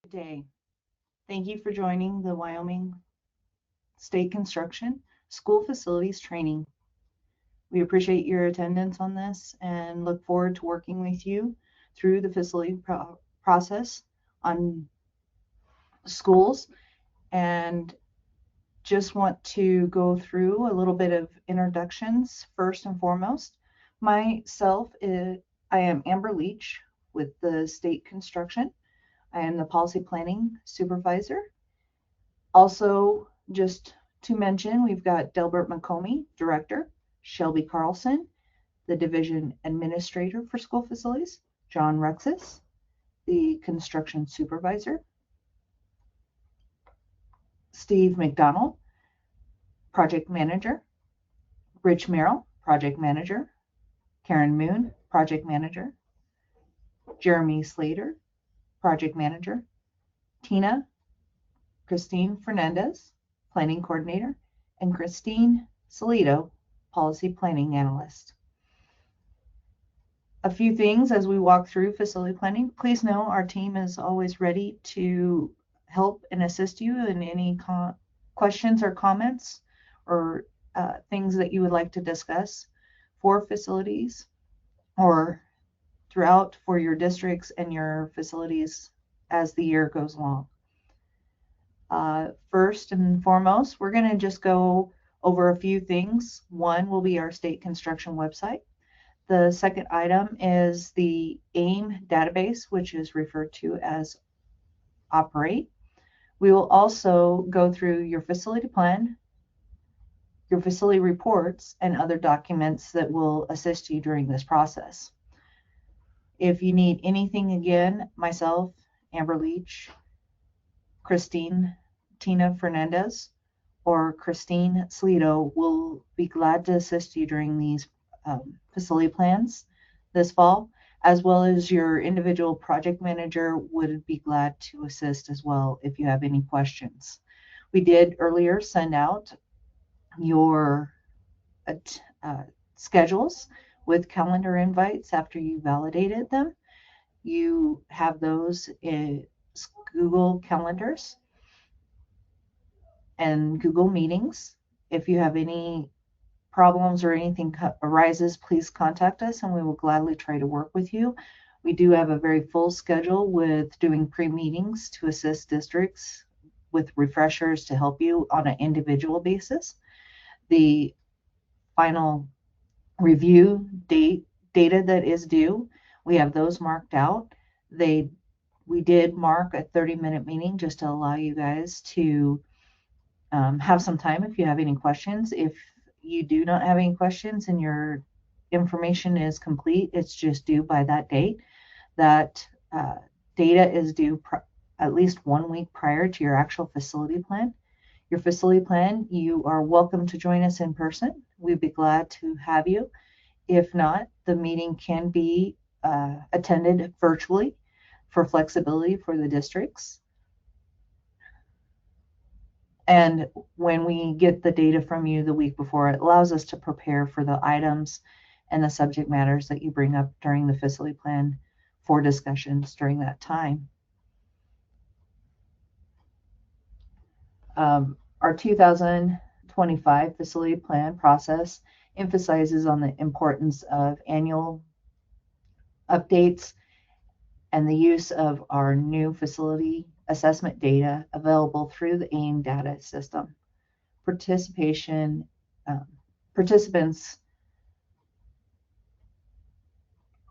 Good day. Thank you for joining the Wyoming State Construction School Facilities Training. We appreciate your attendance on this and look forward to working with you through the facility process on schools, and just want to go through a little bit of introductions first and foremost. Myself, I am Amber Leach with the State Construction. I am the Policy Planning Supervisor. Also, just to mention, we've got Delbert McComey, Director, Shelby Carlson, the Division Administrator for School Facilities, John Rexis, the Construction Supervisor, Steve McDonald, Project Manager, Rich Merrill, Project Manager, Karen Moon, Project Manager, Jeremy Slater, Project Manager, Christine Fernandez, Planning Coordinator, and Christine Salito, Policy Planning Analyst. A few things as we walk through facility planning. Please know our team is always ready to help and assist you in any questions or comments or things that you would like to discuss for facilities or throughout for your districts and your facilities as the year goes along. First and foremost, we're going to just go over a few things. One will be our state construction website. The second item is the AIM database, which is referred to as Operate. We will also go through your facility plan, your facility reports, and other documents that will assist you during this process. If you need anything, again, myself, Amber Leach, Tina Fernandez, or Christine Salito will be glad to assist you during these facility plans this fall, as well as your individual project manager would be glad to assist as well if you have any questions. We did earlier send out your schedules with calendar invites after you validated them. You have those in Google Calendars and Google Meetings. If you have any problems or anything arises, please contact us and we will gladly try to work with you. We do have a very full schedule with doing pre-meetings to assist districts with refreshers to help you on an individual basis. The final review data that is due, we have those marked out. We did mark a 30-minute meeting just to allow you guys to have some time if you have any questions. If you do not have any questions and your information is complete, it's just due by that date. That data is due at least 1 week prior to your actual facility plan. Your facility plan, you are welcome to join us in person. We'd be glad to have you. If not, the meeting can be attended virtually for flexibility for the districts. And when we get the data from you the week before, it allows us to prepare for the items and the subject matters that you bring up during the facility plan for discussions during that time. Our 2025 facility plan process emphasizes on the importance of annual updates and the use of our new facility assessment data available through the AIM data system. Participants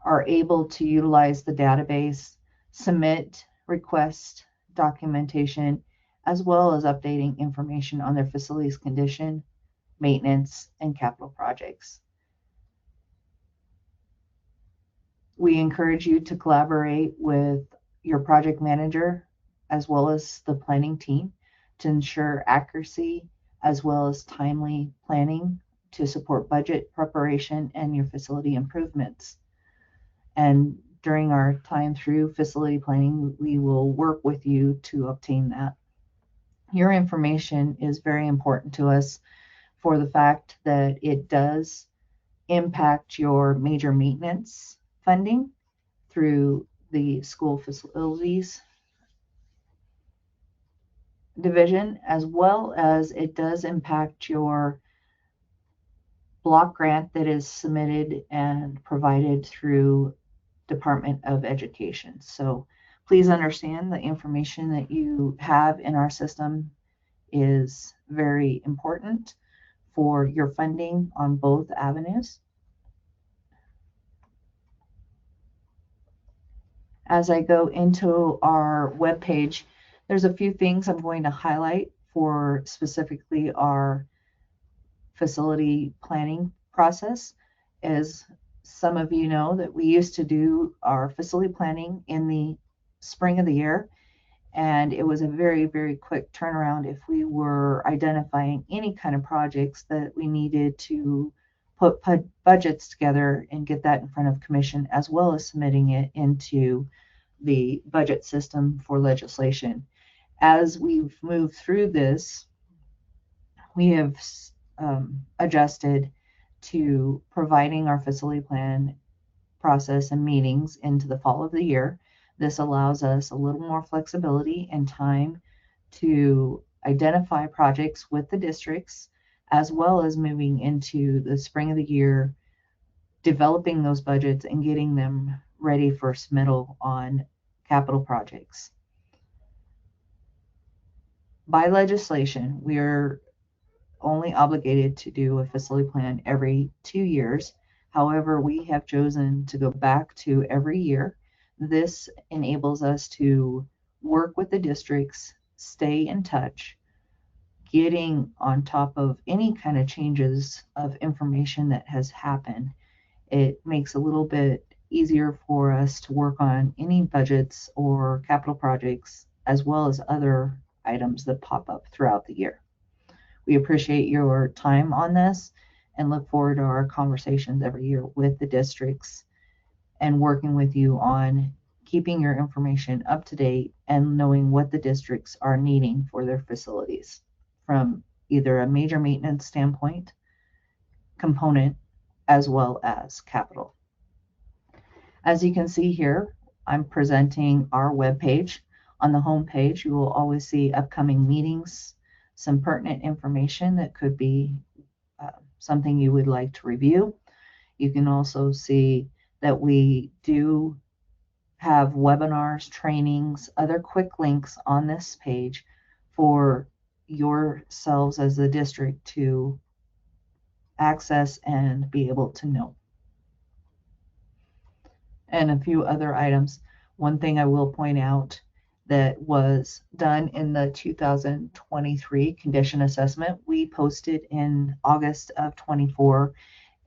are able to utilize the database, submit request documentation, as well as updating information on their facility's condition, maintenance, and capital projects. We encourage you to collaborate with your project manager as well as the planning team to ensure accuracy as well as timely planning to support budget preparation and your facility improvements. And during our time through facility planning, we will work with you to obtain that. Your information is very important to us for the fact that it does impact your major maintenance funding through the school facilities division, as well as it does impact your block grant that is submitted and provided through Department of Education. So please understand the information that you have in our system is very important for your funding on both avenues. As I go into our webpage, there's a few things I'm going to highlight for specifically our facility planning process. As some of you know, that we used to do our facility planning in the spring of the year, and it was a very, very quick turnaround if we were identifying any kind of projects that we needed to put budgets together and get that in front of commission, as well as submitting it into the budget system for legislation. As we've moved through this, we have adjusted to providing our facility plan process and meetings into the fall of the year. This allows us a little more flexibility and time to identify projects with the districts, as well as moving into the spring of the year, developing those budgets and getting them ready for submittal on capital projects. By legislation, we are only obligated to do a facility plan every 2 years. However, we have chosen to go back to every year. This enables us to work with the districts, stay in touch, getting on top of any kind of changes of information that has happened. It makes a little bit easier for us to work on any budgets or capital projects, as well as other items that pop up throughout the year. We appreciate your time on this and look forward to our conversations every year with the districts and working with you on keeping your information up to date and knowing what the districts are needing for their facilities from either a major maintenance standpoint, component, as well as capital. As you can see here, I'm presenting our webpage. On the home page, you will always see upcoming meetings, some pertinent information that could be something you would like to review. You can also see that we do have webinars, trainings, other quick links on this page for yourselves as the district to access and be able to know. And a few other items. One thing I will point out that was done in the 2023 condition assessment, we posted in August of 24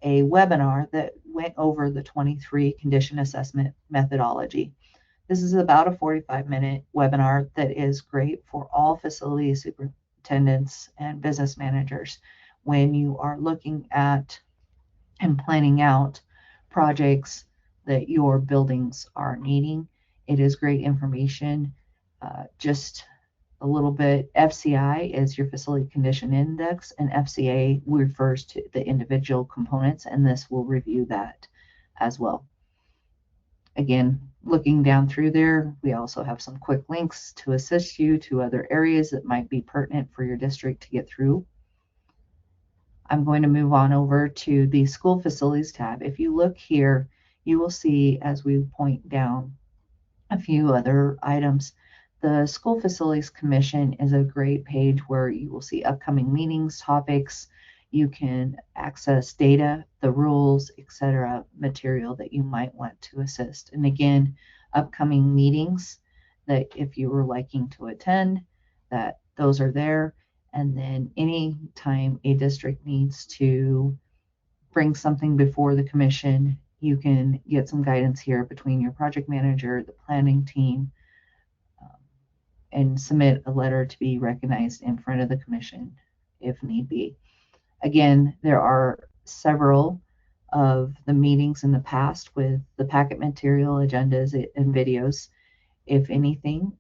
a webinar that went over the 23 condition assessment methodology. This is about a 45-minute webinar that is great for all facility superintendents and business managers when you are looking at and planning out projects that your buildings are needing. It is great information. Just a little bit, FCI is your facility condition index, and FCA refers to the individual components, and this will review that as well. Again, looking down through there, we also have some quick links to assist you to other areas that might be pertinent for your district to get through. I'm going to move on over to the school facilities tab. If you look here, you will see as we point down a few other items. The School Facilities Commission is a great page where you will see upcoming meetings, topics. You can access data, the rules, etc., material that you might want to assist. And again, upcoming meetings that if you were liking to attend, that those are there. And then any time a district needs to bring something before the commission, you can get some guidance here between your project manager, the planning team, and submit a letter to be recognized in front of the commission if need be. Again, there are several of the meetings in the past with the packet material, agendas, and videos. If anything,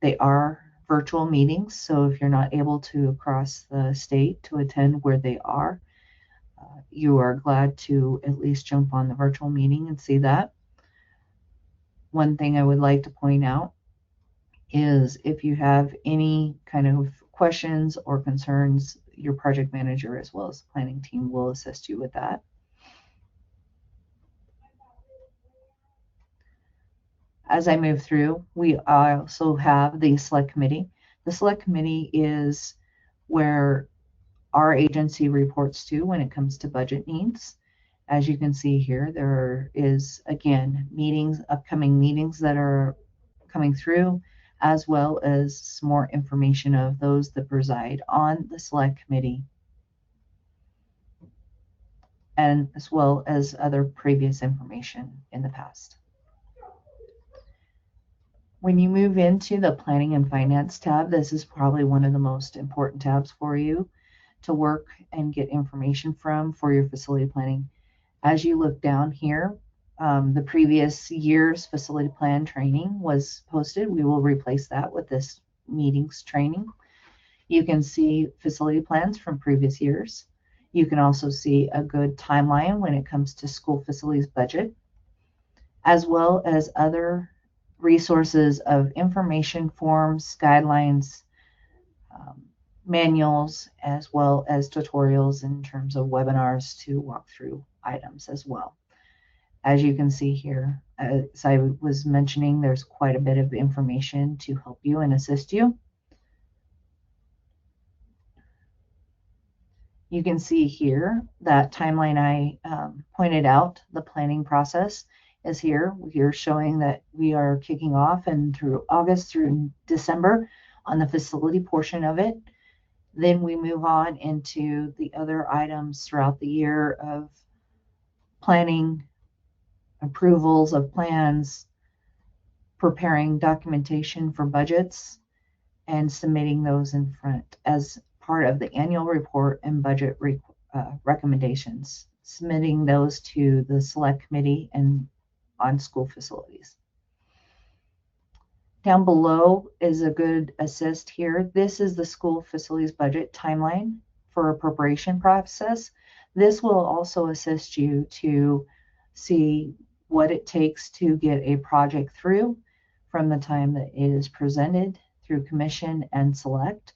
they are virtual meetings, so if you're not able to cross the state to attend where they are, you are glad to at least jump on the virtual meeting and see that. One thing I would like to point out is if you have any kind of questions or concerns, your project manager as well as the planning team will assist you with that. As I move through, we also have the select committee. The select committee is where our agency reports to when it comes to budget needs. As you can see here, there is, again, meetings, upcoming meetings that are coming through, as well as some more information of those that preside on the select committee, and as well as other previous information in the past. When you move into the planning and finance tab, this is probably one of the most important tabs for you to work and get information from for your facility planning. As you look down here, the previous year's facility plan training was posted. We will replace that with this meetings training. You can see facility plans from previous years. You can also see a good timeline when it comes to school facilities budget, as well as other resources of information, forms, guidelines, um, manuals, as well as tutorials in terms of webinars to walk through items as well. As you can see here, as I was mentioning, there's quite a bit of information to help you and assist you. You can see here that timeline I pointed out, the planning process is here. We're showing that we are kicking off and through August through December on the facility portion of it. Then we move on into the other items throughout the year of planning, approvals of plans, preparing documentation for budgets, and submitting those in front as part of the annual report and budget recommendations, submitting those to the select committee and on school facilities. Down below is a good assist here. This is the school facilities budget timeline for appropriation process. This will also assist you to see what it takes to get a project through from the time that it is presented through commission and select,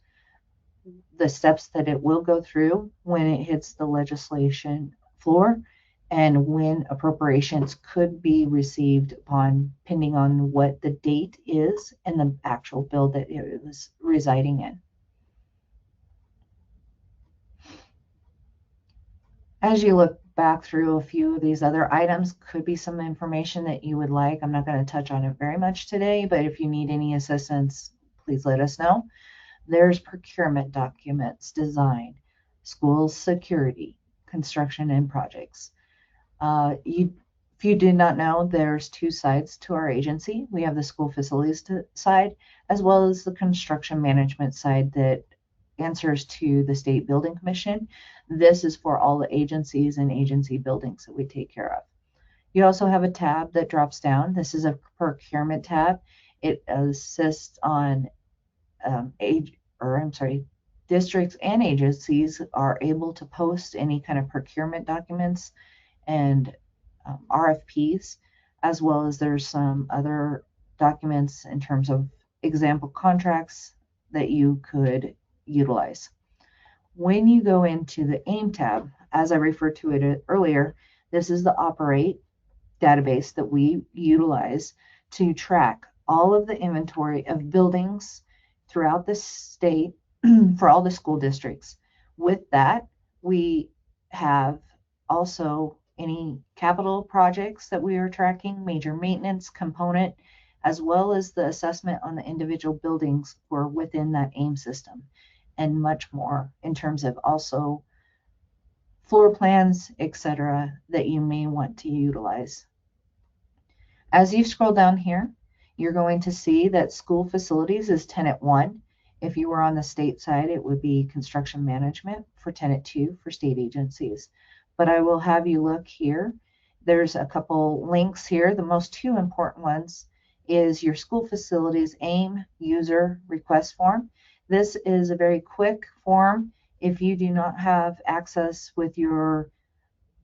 the steps that it will go through when it hits the legislation floor, and when appropriations could be received upon, depending on what the date is and the actual bill that it was residing in. As you look back through a few of these other items, could be some information that you would like. I'm not going to touch on it very much today, but if you need any assistance, please let us know. There's procurement documents, design, school security, construction, and projects. If you did not know, there's two sides to our agency. We have the school facilities side, as well as the construction management side that answers to the State Building Commission. This is for all the agencies and agency buildings that we take care of. You also have a tab that drops down. This is a procurement tab. It assists on districts and agencies are able to post any kind of procurement documents and RFPs, as well as there's some other documents in terms of example contracts that you could utilize. When you go into the AIM tab, as I referred to it earlier, this is the Operate database that we utilize to track all of the inventory of buildings throughout the state for all the school districts. With that, we have also any capital projects that we are tracking, major maintenance component, as well as the assessment on the individual buildings for within that AIM system, and much more in terms of also floor plans, etc., that you may want to utilize. As you scroll down here, you're going to see that school facilities is tenant 1. If you were on the state side, it would be construction management for tenant 2 for state agencies. But I will have you look here. There's a couple links here. The most two important ones is your school facilities AIM user request form. This is a very quick form. If you do not have access with your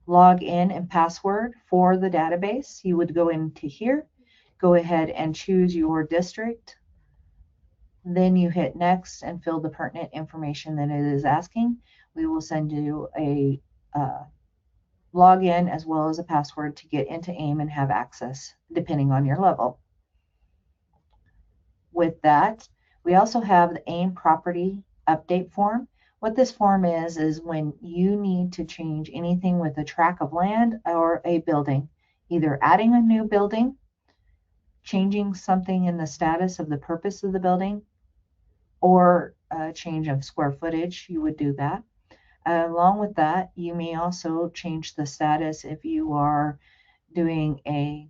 login and password for the database, you would go into here, go ahead and choose your district, Then you hit next and fill the pertinent information that it is asking. We will send you a login as well as a password to get into AIM and have access depending on your level. With that, we also have the AIM property update form. What this form is when you need to change anything with a tract of land or a building, either adding a new building, changing something in the status of the purpose of the building, or a change of square footage, you would do that. Along with that, you may also change the status if you are doing a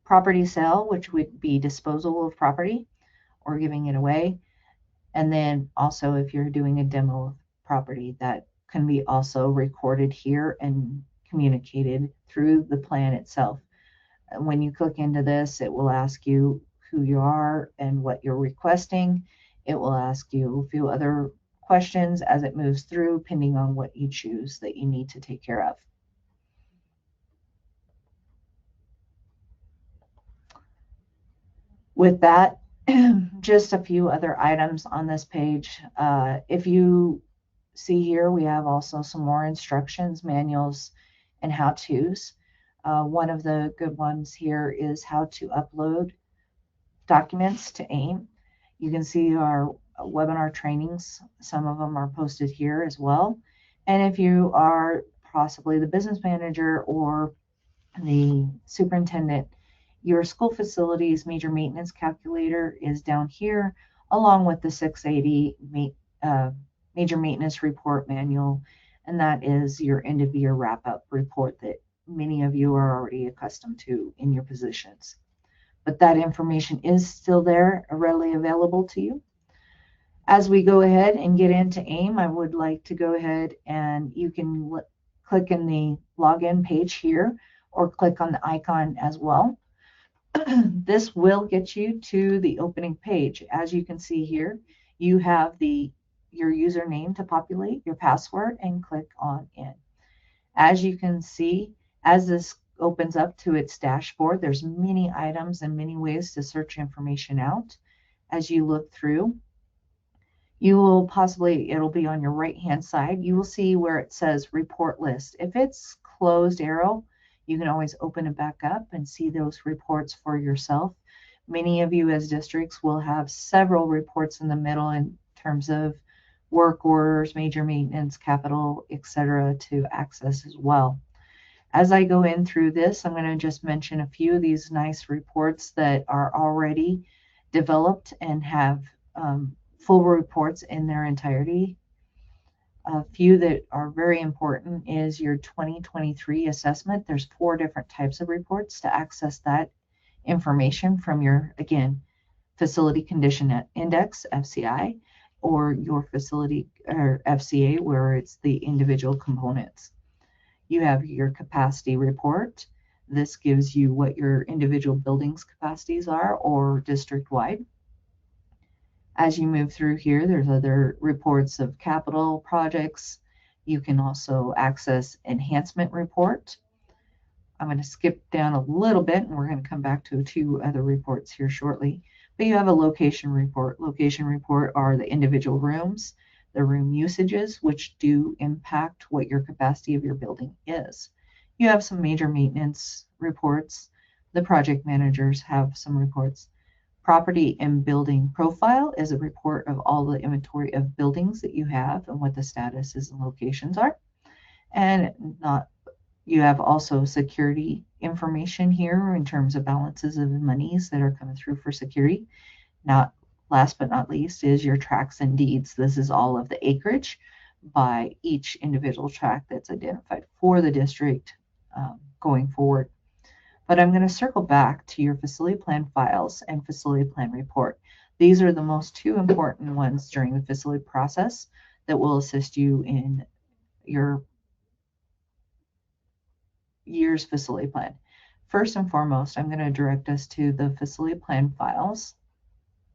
property sale, which would be disposal of property or giving it away. And then also if you're doing a demo of property, that can be also recorded here and communicated through the plan itself. When you click into this, it will ask you who you are and what you're requesting. It will ask you a few other questions as it moves through, depending on what you choose that you need to take care of. With that, just a few other items on this page. If you see here, we have also some more instructions, manuals, and how-tos. One of the good ones here is how to upload documents to AIM. You can see our webinar trainings. Some of them are posted here as well. And if you are possibly the business manager or the superintendent, your school facilities major maintenance calculator is down here, along with the 680 major maintenance report manual, and that is your end of year wrap-up report that many of you are already accustomed to in your positions. But that information is still there, readily available to you. As we go ahead and get into AIM, I would like to go ahead and you can click in the login page here or click on the icon as well. This will get you to the opening page. As you can see here, you have your username to populate, your password, and click on in. As you can see, as this opens up to its dashboard, there's many items and many ways to search information out. As you look through, you will it'll be on your right hand side, you will see where it says report list. If it's closed arrow, you can always open it back up and see those reports for yourself. Many of you as districts will have several reports in the middle in terms of work orders, major maintenance, capital, etc. to access as well. As I go in through this, I'm going to just mention a few of these nice reports that are already developed and have full reports in their entirety. A few that are very important is your 2023 assessment. There's 4 different types of reports to access that information from your, again, Facility Condition Index, FCI, or your facility or FCA, where it's the individual components. You have your capacity report. This gives you what your individual buildings capacities are or district-wide. As you move through here, there's other reports of capital projects. You can also access enhancement report. I'm going to skip down a little bit and we're going to come back to 2 other reports here shortly. But you have a location report. Location report are the individual rooms, the room usages, which do impact what your capacity of your building is. You have some major maintenance reports. The project managers have some reports. Property and building profile is a report of all the inventory of buildings that you have and what the statuses and locations are. And you have also security information here in terms of balances of monies that are coming through for security. Not last but not least is your tracts and deeds. This is all of the acreage by each individual tract that's identified for the district going forward. But I'm going to circle back to your facility plan files and facility plan report. These are the most 2 important ones during the facility process that will assist you in your year's facility plan. First and foremost, I'm going to direct us to the facility plan files.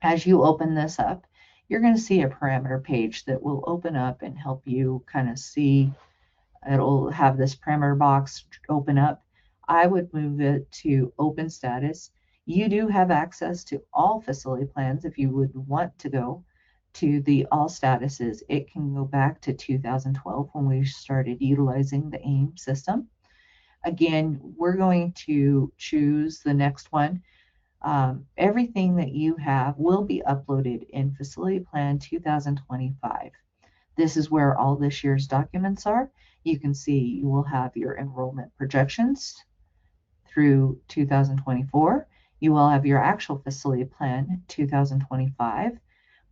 As you open this up, you're going to see a parameter page that will open up and help you kind of see. It'll have this parameter box open up. I would move it to open status. You do have access to all facility plans if you would want to go to the all statuses. It can go back to 2012 when we started utilizing the AIM system. Again, we're going to choose the next one. Everything that you have will be uploaded in Facility Plan 2025. This is where all this year's documents are. You can see you will have your enrollment projections through 2024. You will have your actual facility plan 2025.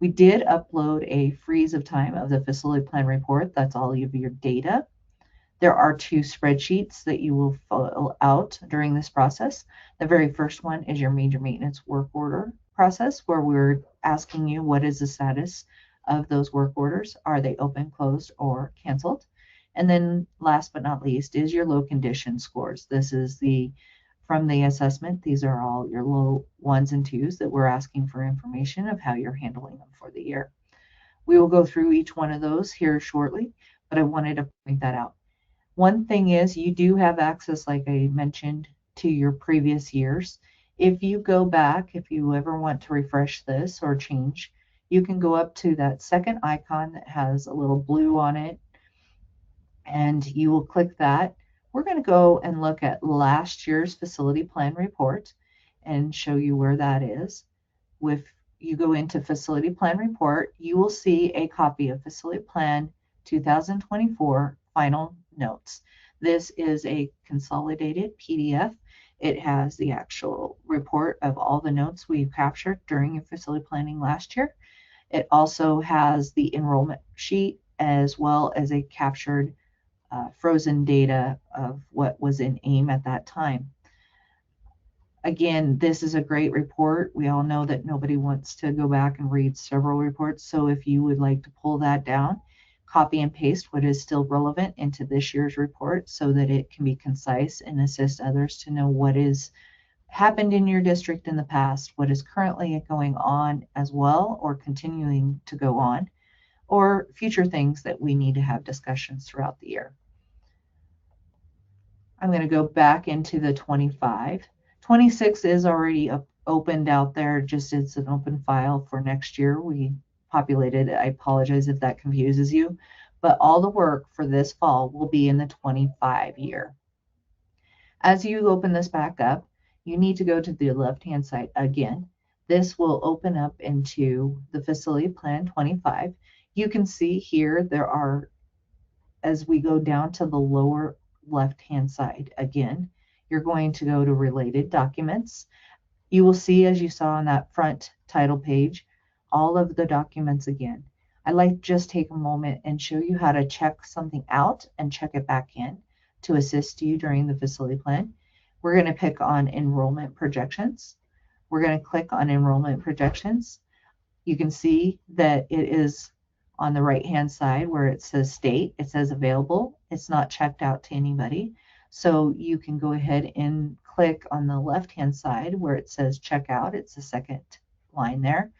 We did upload a freeze of time of the facility plan report. That's all of your data. There are 2 spreadsheets that you will fill out during this process. The very first one is your major maintenance work order process, where we're asking you what is the status of those work orders. Are they open, closed, or canceled? And then last but not least is your low condition scores. This is from the assessment. These are all your low 1s and 2s that we're asking for information of how you're handling them for the year. We will go through each one of those here shortly, but I wanted to point that out. One thing is you do have access, like I mentioned, to your previous years. If you go back, if you ever want to refresh this or change, you can go up to that second icon that has a little blue on it, and you will click that. We're going to go and look at last year's facility plan report and show you where that is. If you go into facility plan report, you will see a copy of facility plan 2024 final notes. This is a consolidated PDF. It has the actual report of all the notes we've captured during your facility planning last year. It also has the enrollment sheet as well as a captured frozen data of what was in AIM at that time. Again, this is a great report. We all know that nobody wants to go back and read several reports. So if you would like to pull that down, copy and paste what is still relevant into this year's report so that it can be concise and assist others to know what has happened in your district in the past, what is currently going on as well or continuing to go on, or future things that we need to have discussions throughout the year. I'm going to go back into the 25. 26 is already opened out there, just it's an open file for next year. We populated it. I apologize if that confuses you, but all the work for this fall will be in the 25 year. As you open this back up, you need to go to the left-hand side again. This will open up into the Facility Plan 25. You can see here there are, as we go down to the lower left-hand side again, you're going to go to Related Documents. You will see, as you saw on that front title page, all of the documents again. I'd like to just take a moment and show you how to check something out and check it back in to assist you during the facility plan. We're going to pick on enrollment projections. We're going to click on enrollment projections. You can see that it is on the right-hand side where it says state. It says available. It's not checked out to anybody. So you can go ahead and click on the left-hand side where it says check out. It's the second line there.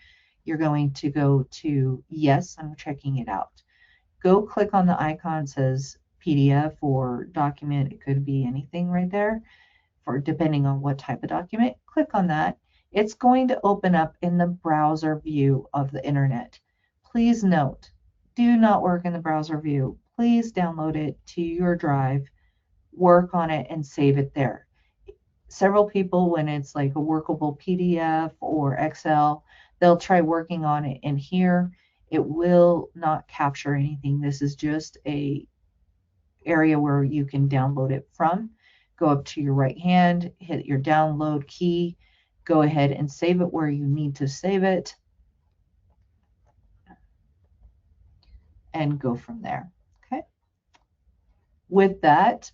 You're going to go to yes, I'm checking it out. Go click on the icon that says PDF or document. It could be anything right there, for depending on what type of document. Click on that. It's going to open up in the browser view of the internet. Please note, do not work in the browser view. Please download it to your drive, work on it, and save it there. Several people, when it's like a workable PDF or Excel, they'll try working on it in here. It will not capture anything. This is just a area where you can download it from. Go up to your right hand, hit your download key, go ahead and save it where you need to save it, and go from there. Okay. With that,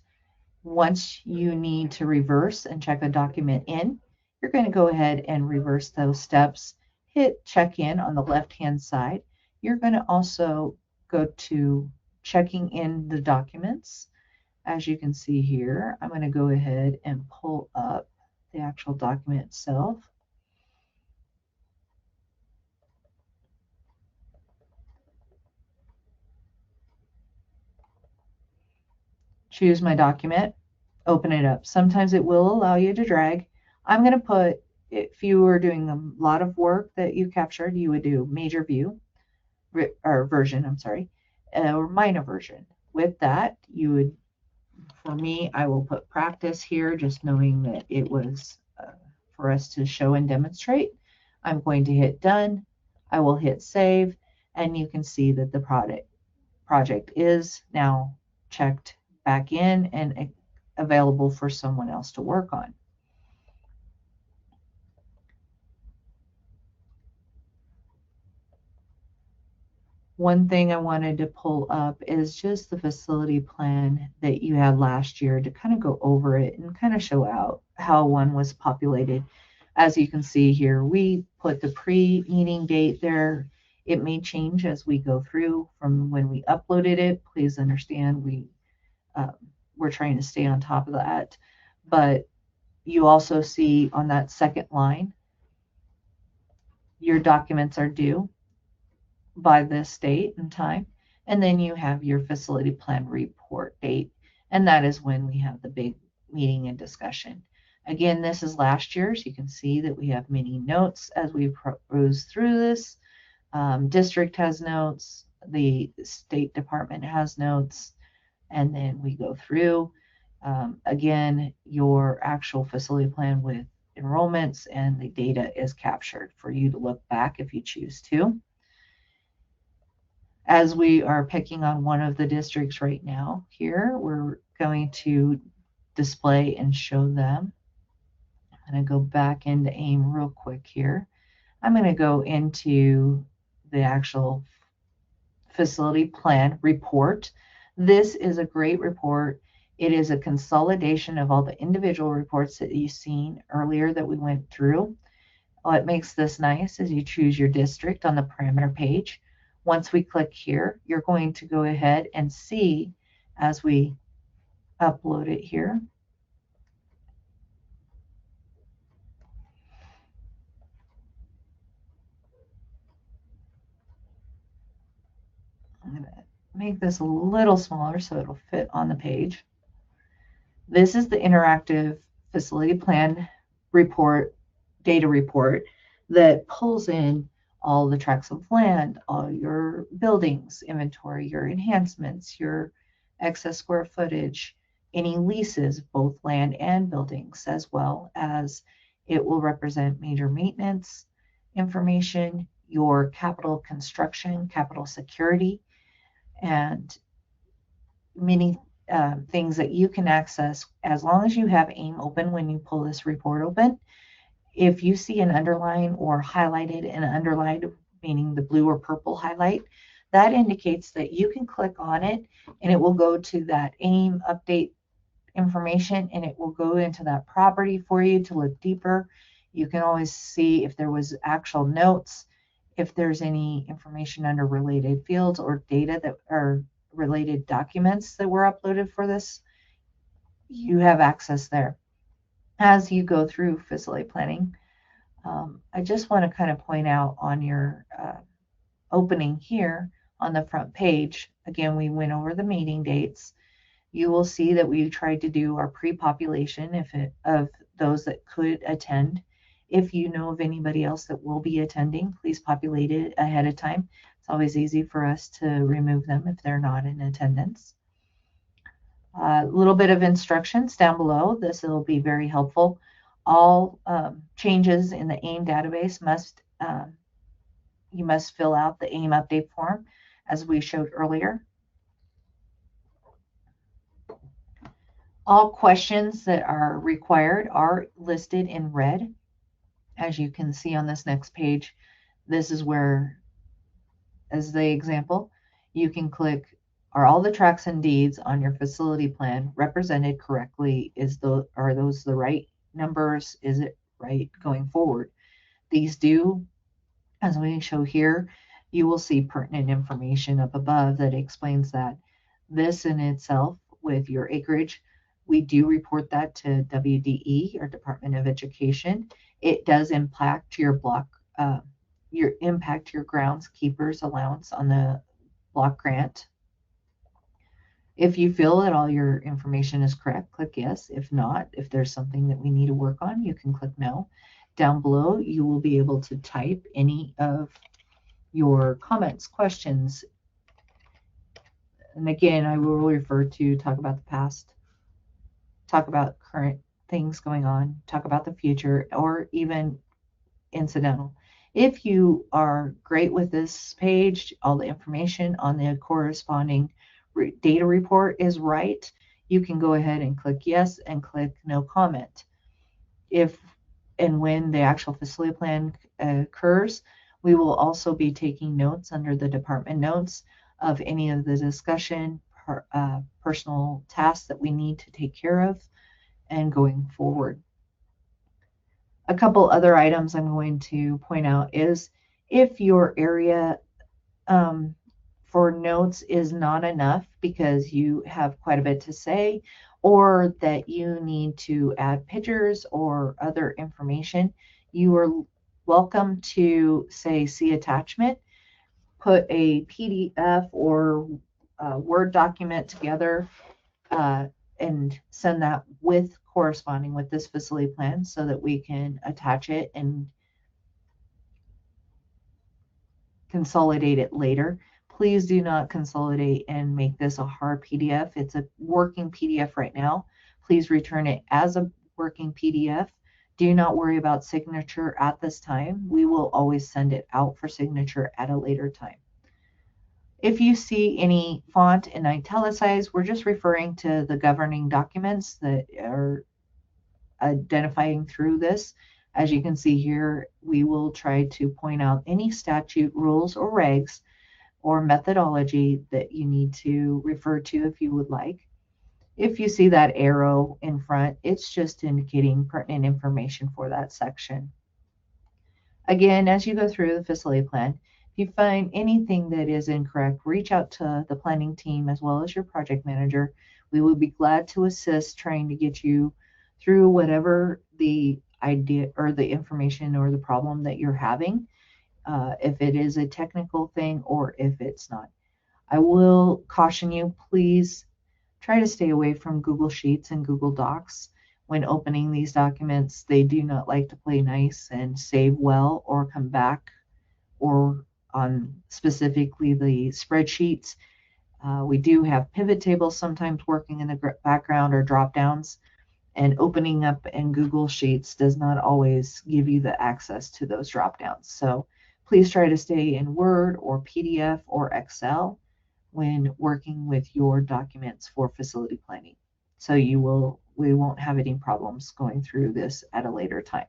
once you need to reverse and check a document in, you're going to go ahead and reverse those steps. Hit check in on the left-hand side. You're going to also go to checking in the documents. As you can see here, I'm going to go ahead and pull up the actual document itself. Choose my document, open it up. Sometimes it will allow you to drag. I'm going to put if you were doing a lot of work that you captured, you would do major view or version, I'm sorry, or minor version. With that, you would, for me, I will put practice here, just knowing that it was for us to show and demonstrate. I'm going to hit done. I will hit save, and you can see that the project is now checked back in and available for someone else to work on. One thing I wanted to pull up is just the facility plan that you had last year to kind of go over it and kind of show out how one was populated. As you can see here, we put the pre-meeting date there. It may change as we go through from when we uploaded it. Please understand we're trying to stay on top of that. But you also see on that second line, your documents are due by this date and time. And then you have your facility plan report date. And that is when we have the big meeting and discussion. Again, this is last year's. You can see that we have many notes as we peruse through this. District has notes. The State Department has notes. And then we go through. Again, your actual facility plan with enrollments and the data is captured for you to look back if you choose to. As we are picking on one of the districts right now here, we're going to display and show them. I'm going to go back into AIM real quick here. I'm going to go into the actual facility plan report. This is a great report. It is a consolidation of all the individual reports that you've seen earlier that we went through. What makes this nice is you choose your district on the parameter page. Once we click here, you're going to go ahead and see as we upload it here. I'm going to make this a little smaller so it'll fit on the page. This is the interactive facility plan report, data report that pulls in all the tracts of land, all your buildings inventory, your enhancements, your excess square footage, any leases, both land and buildings, as well as it will represent major maintenance information, your capital construction, capital security, and many things that you can access as long as you have AIM open when you pull this report open. If you see an underline or highlighted and underlined, meaning the blue or purple highlight, that indicates that you can click on it and it will go to that AIM update information and it will go into that property for you to look deeper. You can always see if there was actual notes, if there's any information under related fields or data that are related documents that were uploaded for this, you have access there. As you go through facility planning, I just want to kind of point out on your opening here on the front page, again, we went over the meeting dates. You will see that we tried to do our pre-population of those that could attend. If you know of anybody else that will be attending, please populate it ahead of time. It's always easy for us to remove them if they're not in attendance. A little bit of instructions down below. This will be very helpful. All changes in the AIM database you must fill out the AIM update form as we showed earlier. All questions that are required are listed in red. As you can see on this next page, this is where, as the example, you can click, are all the tracts and deeds on your facility plan represented correctly? Are those the right numbers? Is it right going forward? These do, as we show here, you will see pertinent information up above that explains that. This in itself, with your acreage, we do report that to WDE, or Department of Education. It does impact your block, your groundskeeper's allowance on the block grant. If you feel that all your information is correct, click yes. If not, if there's something that we need to work on, you can click no. down below, you will be able to type any of your comments, questions. And again, I will refer to talk about the past, talk about current things going on, talk about the future, or even incidental. If you are great with this page, all the information on the corresponding data report is right, you can go ahead and click yes and click no comment. If and when the actual facility plan occurs, we will also be taking notes under the department notes of any of the discussion, personal tasks that we need to take care of and going forward. A couple other items I'm going to point out is if your area for notes is not enough because you have quite a bit to say, or that you need to add pictures or other information, you are welcome to say see attachment, put a PDF or a Word document together and send that with corresponding with this facility plan so that we can attach it and consolidate it later. Please do not consolidate and make this a hard PDF. It's a working PDF right now. Please return it as a working PDF. Do not worry about signature at this time. We will always send it out for signature at a later time. If you see any font in italicized, we're just referring to the governing documents that are identifying through this. As you can see here, we will try to point out any statute, rules, or regs or methodology that you need to refer to if you would like. If you see that arrow in front, it's just indicating pertinent information for that section. Again, as you go through the facility plan, if you find anything that is incorrect, reach out to the planning team as well as your project manager. We will be glad to assist trying to get you through whatever the idea or the information or the problem that you're having, if it is a technical thing or if it's not. I will caution you, please try to stay away from Google Sheets and Google Docs. When opening these documents, they do not like to play nice and save well or come back, or on specifically the spreadsheets. We do have pivot tables sometimes working in the background or drop downs, and opening up in Google Sheets does not always give you the access to those drop downs. So please try to stay in Word or PDF or Excel when working with your documents for facility planning. So we won't have any problems going through this at a later time.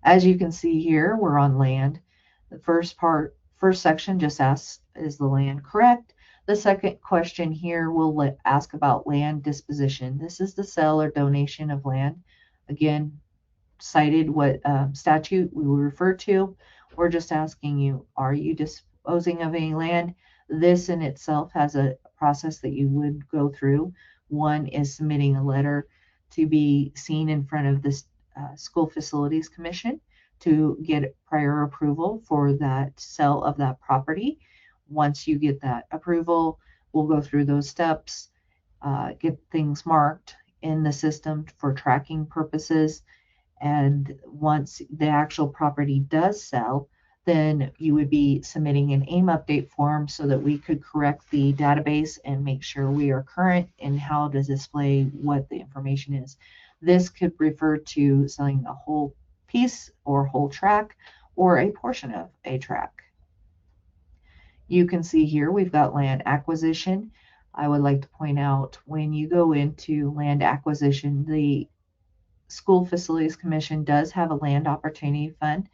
As you can see here, we're on land. The first section just asks, is the land correct? The second question here will ask about land disposition. This is the sale or donation of land. Again, cited what statute we will refer to. We're just asking you, are you disposing of any land? This in itself has a process that you would go through. One is submitting a letter to be seen in front of the School Facilities Commission to get prior approval for that sale of that property. Once you get that approval, we'll go through those steps, get things marked in the system for tracking purposes. And once the actual property does sell, then you would be submitting an AIM update form so that we could correct the database and make sure we are current in how to display what the information is. This could refer to selling a whole piece or whole tract or a portion of a tract. You can see here we've got land acquisition. I would like to point out when you go into land acquisition, the School Facilities Commission does have a land opportunity fund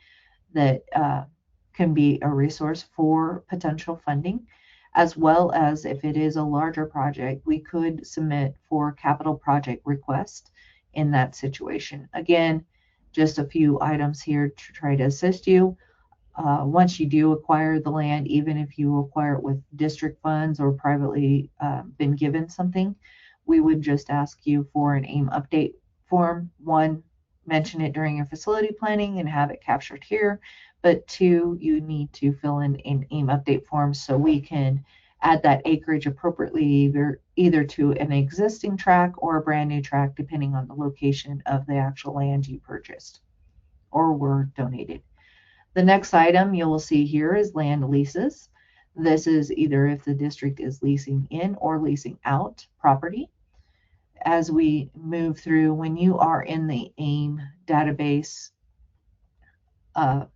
that can be a resource for potential funding, as well as if it is a larger project, we could submit for capital project request in that situation. Again, just a few items here to try to assist you. Once you do acquire the land, even if you acquire it with district funds or privately been given something, we would just ask you for an AIM update form. One, mention it during your facility planning and have it captured here. But two, you need to fill in an AIM update form so we can add that acreage appropriately either to an existing tract or a brand new tract, depending on the location of the actual land you purchased. or were donated. The next item you will see here is land leases. This is either if the district is leasing in or leasing out property. As we move through, when you are in the AIM database uh,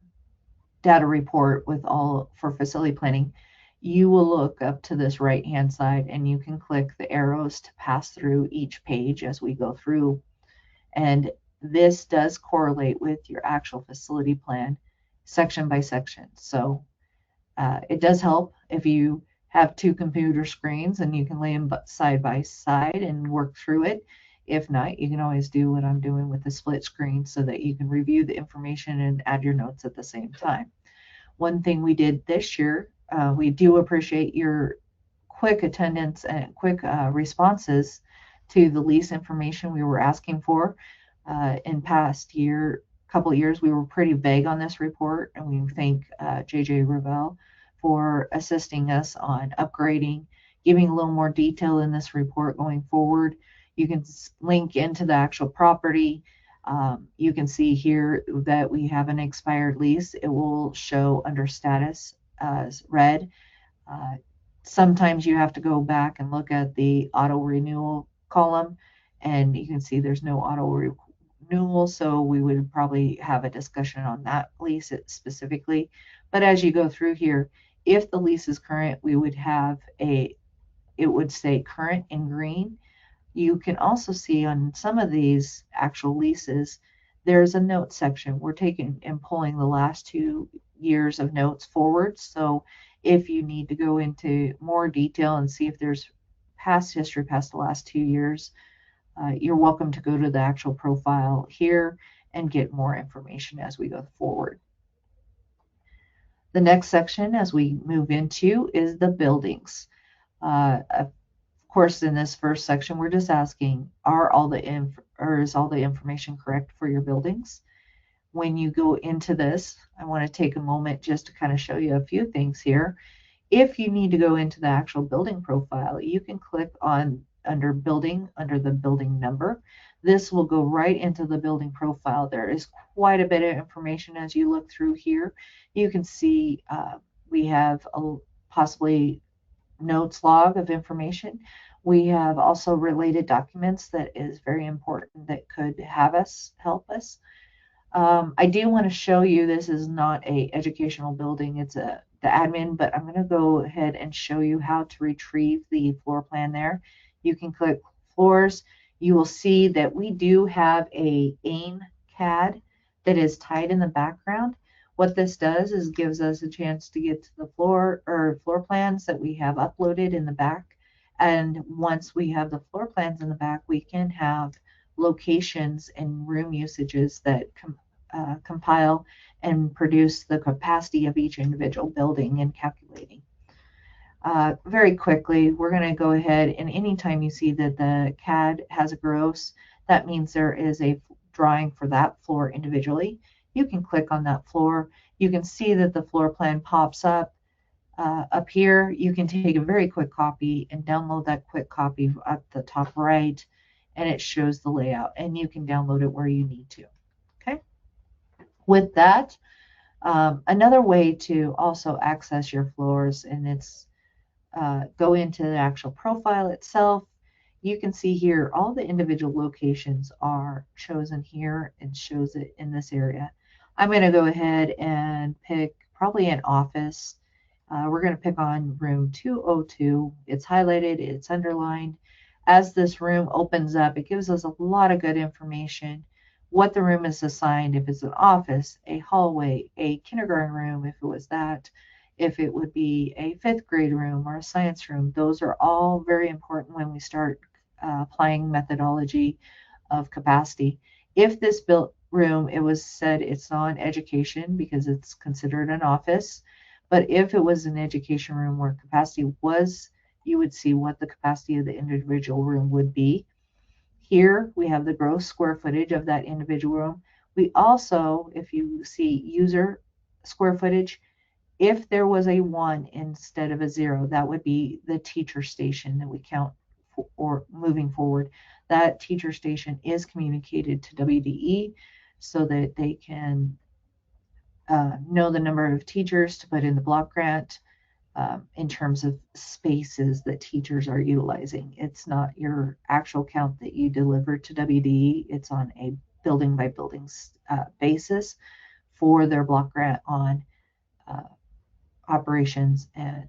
data report with all for facility planning, you will look up to this right hand side and you can click the arrows to pass through each page as we go through. And this does correlate with your actual facility plan section by section. So it does help if you have two computer screens and you can lay them side by side and work through it. If not, you can always do what I'm doing with the split screen so that you can review the information and add your notes at the same time. One thing we did this year, we do appreciate your quick attendance and quick responses to the lease information we were asking for. In past couple of years, we were pretty vague on this report, and we thank JJ Ravel for assisting us on upgrading, giving a little more detail in this report going forward. You can link into the actual property. You can see here that we have an expired lease. It will show under status as red. Sometimes you have to go back and look at the auto renewal column, and you can see there's no auto renewal, so we would probably have a discussion on that lease specifically. But as you go through here, if the lease is current, we would have it would say current in green. You can also see on some of these actual leases, there's a note section. We're taking and pulling the last 2 years of notes forward. So if you need to go into more detail and see if there's past history past the last 2 years, you're welcome to go to the actual profile here and get more information as we go forward. The next section as we move into is the buildings. Of course, in this first section, we're just asking, is all the information correct for your buildings? When you go into this, I want to take a moment just to kind of show you a few things here. If you need to go into the actual building profile, you can click on under building, under the building number. This will go right into the building profile. There is quite a bit of information as you look through here. You can see we have a possibly notes log of information. We have also related documents that is very important that could help us. I do want to show you, this is not a educational building, it's the admin, but I'm going to go ahead and show you how to retrieve the floor plan there. You can click floors. You will see that we do have a AIM CAD that is tied in the background. What this does is gives us a chance to get to the floor plans that we have uploaded in the back. And once we have the floor plans in the back, we can have locations and room usages that compile and produce the capacity of each individual building and calculating. Very quickly, we're going to go ahead, and anytime you see that the CAD has a gross, that means there is a drawing for that floor individually. You can click on that floor. You can see that the floor plan pops up here. You can take a very quick copy and download that quick copy at the top right, and it shows the layout, and you can download it where you need to. Okay. With that, another way to also access your floors, and it's go into the actual profile itself. You can see here all the individual locations are chosen here and shows it in this area. I'm going to go ahead and pick probably an office. We're going to pick on room 202. It's highlighted, it's underlined. As this room opens up, it gives us a lot of good information. What the room is assigned, if it's an office, a hallway, a kindergarten room, if it was that, if it would be a 5th grade room or a science room. Those are all very important when we start applying methodology of capacity. If this room, it was said it's non-education because it's considered an office, but if it was an education room where capacity was, you would see what the capacity of the individual room would be. Here we have the gross square footage of that individual room. We also, if you see user square footage, if there was a 1 instead of a 0, that would be the teacher station that we count or moving forward. That teacher station is communicated to WDE. so that they can know the number of teachers to put in the block grant in terms of spaces that teachers are utilizing. It's not your actual count that you deliver to WDE. It's on a building by building basis for their block grant on operations and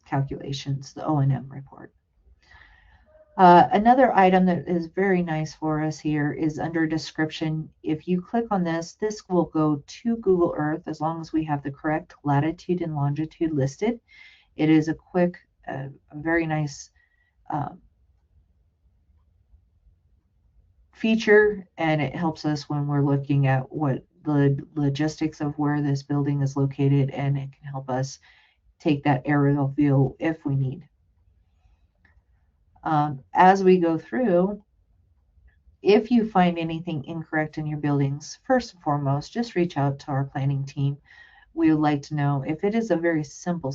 calculations, the O&M report. Another item that is very nice for us here is under description. If you click on this, this will go to Google Earth as long as we have the correct latitude and longitude listed. It is a quick, very nice feature, and it helps us when we're looking at what the logistics of where this building is located, and it can help us take that aerial view if we need. As we go through, if you find anything incorrect in your buildings, first and foremost, just reach out to our planning team. We would like to know if it is a very simple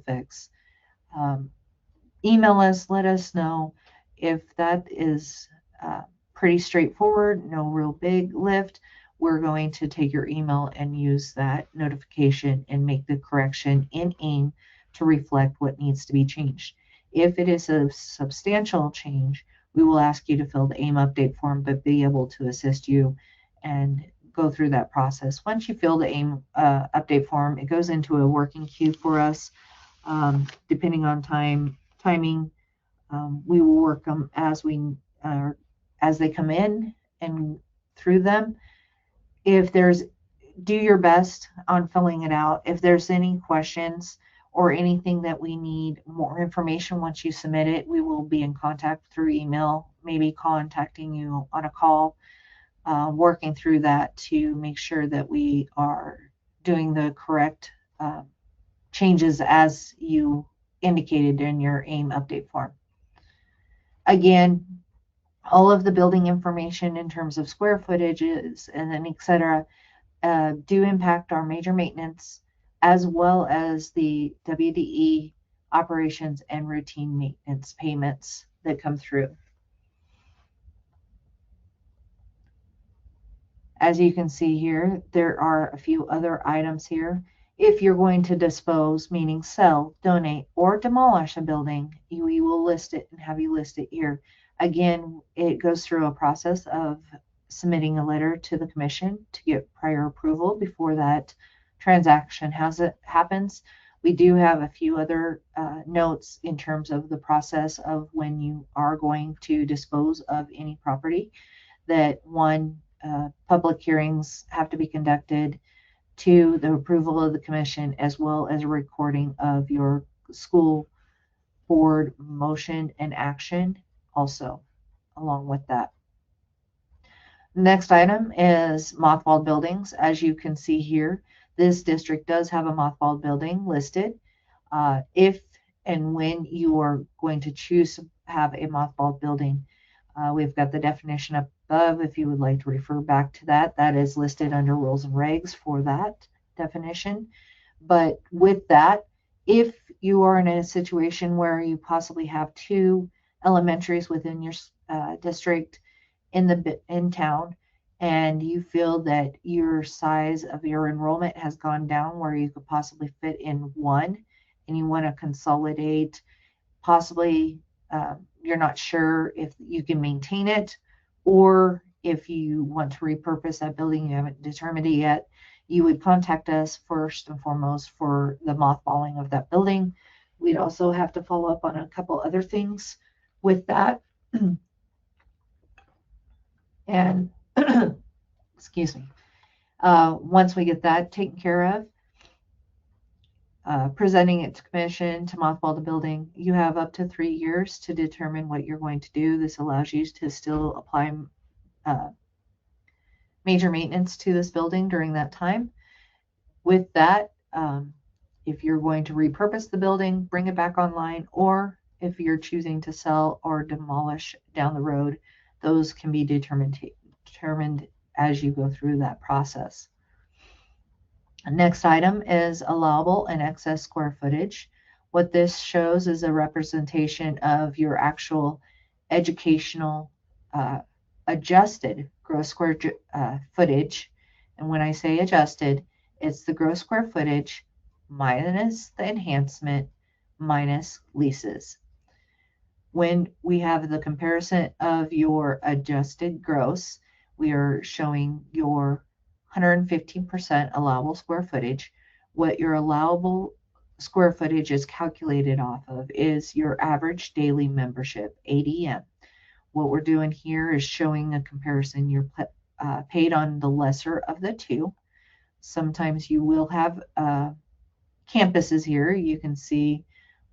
fix. Email us, let us know. If that is pretty straightforward, no real big lift, we're going to take your email and use that notification and make the correction in AIM to reflect what needs to be changed. If it is a substantial change, we will ask you to fill the AIM update form, but be able to assist you and go through that process. Once you fill the AIM update form, it goes into a working queue for us. Depending on timing, we will work them as they come in and through them. Do your best on filling it out. If there's any questions or anything that we need more information once you submit it, we will be in contact through email, maybe contacting you on a call, working through that to make sure that we are doing the correct changes as you indicated in your AIM update form. Again, all of the building information in terms of square footages and then etc. Do impact our major maintenance as well as the WDE operations and routine maintenance payments that come through. As you can see here, there are a few other items here. If you're going to dispose, meaning sell, donate, or demolish a building, we will list it and have you list it here. Again, it goes through a process of submitting a letter to the commission to get prior approval before that transaction happens. We do have a few other notes in terms of the process of when you are going to dispose of any property. That one, public hearings have to be conducted, 2, the approval of the commission, as well as a recording of your school board motion and action also along with that. Next item is mothballed buildings. As you can see here, this district does have a mothballed building listed. If and when you are going to choose to have a mothballed building, we've got the definition above if you would like to refer back to that. That is listed under rules and regs for that definition. But with that, if you are in a situation where you possibly have 2 elementaries within your district in town, and you feel that your size of your enrollment has gone down where you could possibly fit in 1, and you want to consolidate, possibly you're not sure if you can maintain it, or if you want to repurpose that building, you haven't determined it yet, you would contact us first and foremost for the mothballing of that building. We'd also have to follow up on a couple other things with that. And excuse me. Once we get that taken care of, presenting it to commission to mothball the building, you have up to 3 years to determine what you're going to do. This allows you to still apply major maintenance to this building during that time. With that, if you're going to repurpose the building, bring it back online, or if you're choosing to sell or demolish down the road, those can be determined as you go through that process. Next item is allowable and excess square footage. What this shows is a representation of your actual educational adjusted gross square footage. And when I say adjusted, it's the gross square footage minus the enhancement minus leases. When we have the comparison of your adjusted gross, we are showing your 115% allowable square footage. What your allowable square footage is calculated off of is your average daily membership, ADM. What we're doing here is showing a comparison. You're paid on the lesser of the two. Sometimes you will have campuses here. You can see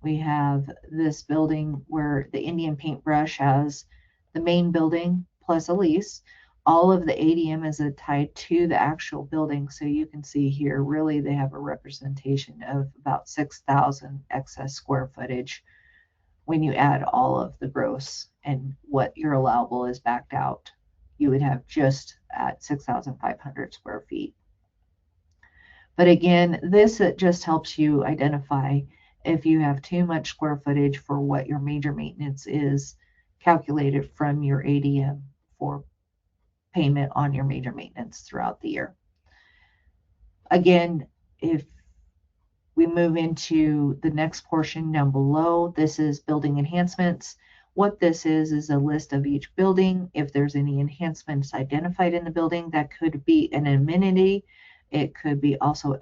we have this building where the Indian Paintbrush has the main building plus a lease. All of the ADM is tied to the actual building. So you can see here, really, they have a representation of about 6,000 excess square footage when you add all of the gross and what your allowable is backed out. You would have just at 6,500 square feet. But again, this just helps you identify if you have too much square footage for what your major maintenance is calculated from your ADM for payment on your major maintenance throughout the year. Again, if we move into the next portion down below, this is building enhancements. What this is a list of each building. If there's any enhancements identified in the building, that could be an amenity. It could be also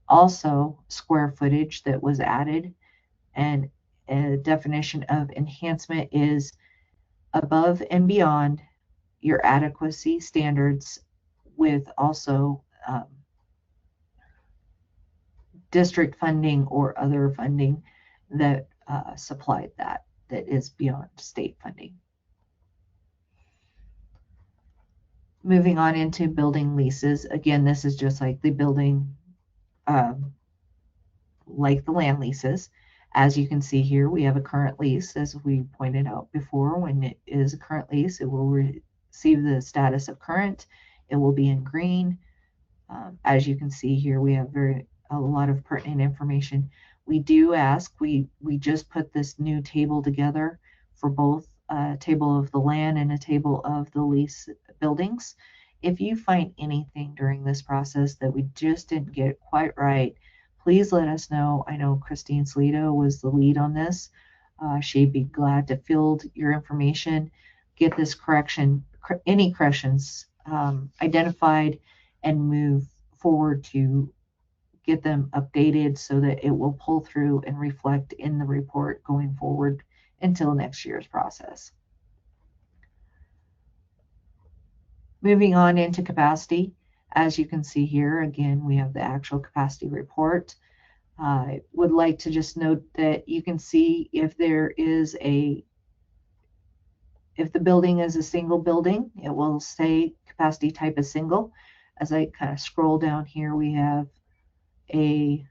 also square footage that was added. And a definition of enhancement is above and beyond your adequacy standards, with also district funding or other funding that supplied that is beyond state funding. Moving on into building leases. Again, this is just like the building, like the land leases. As you can see here, we have a current lease. As we pointed out before, when it is a current lease, it will receive the status of current. It will be in green. As you can see here, we have a lot of pertinent information. We do ask, we just put this new table together for both a table of the land and a table of the lease buildings. If you find anything during this process that we just didn't get quite right, please let us know. I know Christine Salido was the lead on this. She'd be glad to field your information, get this any corrections identified, and move forward to get them updated so that it will pull through and reflect in the report going forward until next year's process. Moving on into capacity. As you can see here, again, we have the actual capacity report. I would like to just note that you can see if the building is a single building, it will say capacity type is single. As I kind of scroll down here, we have a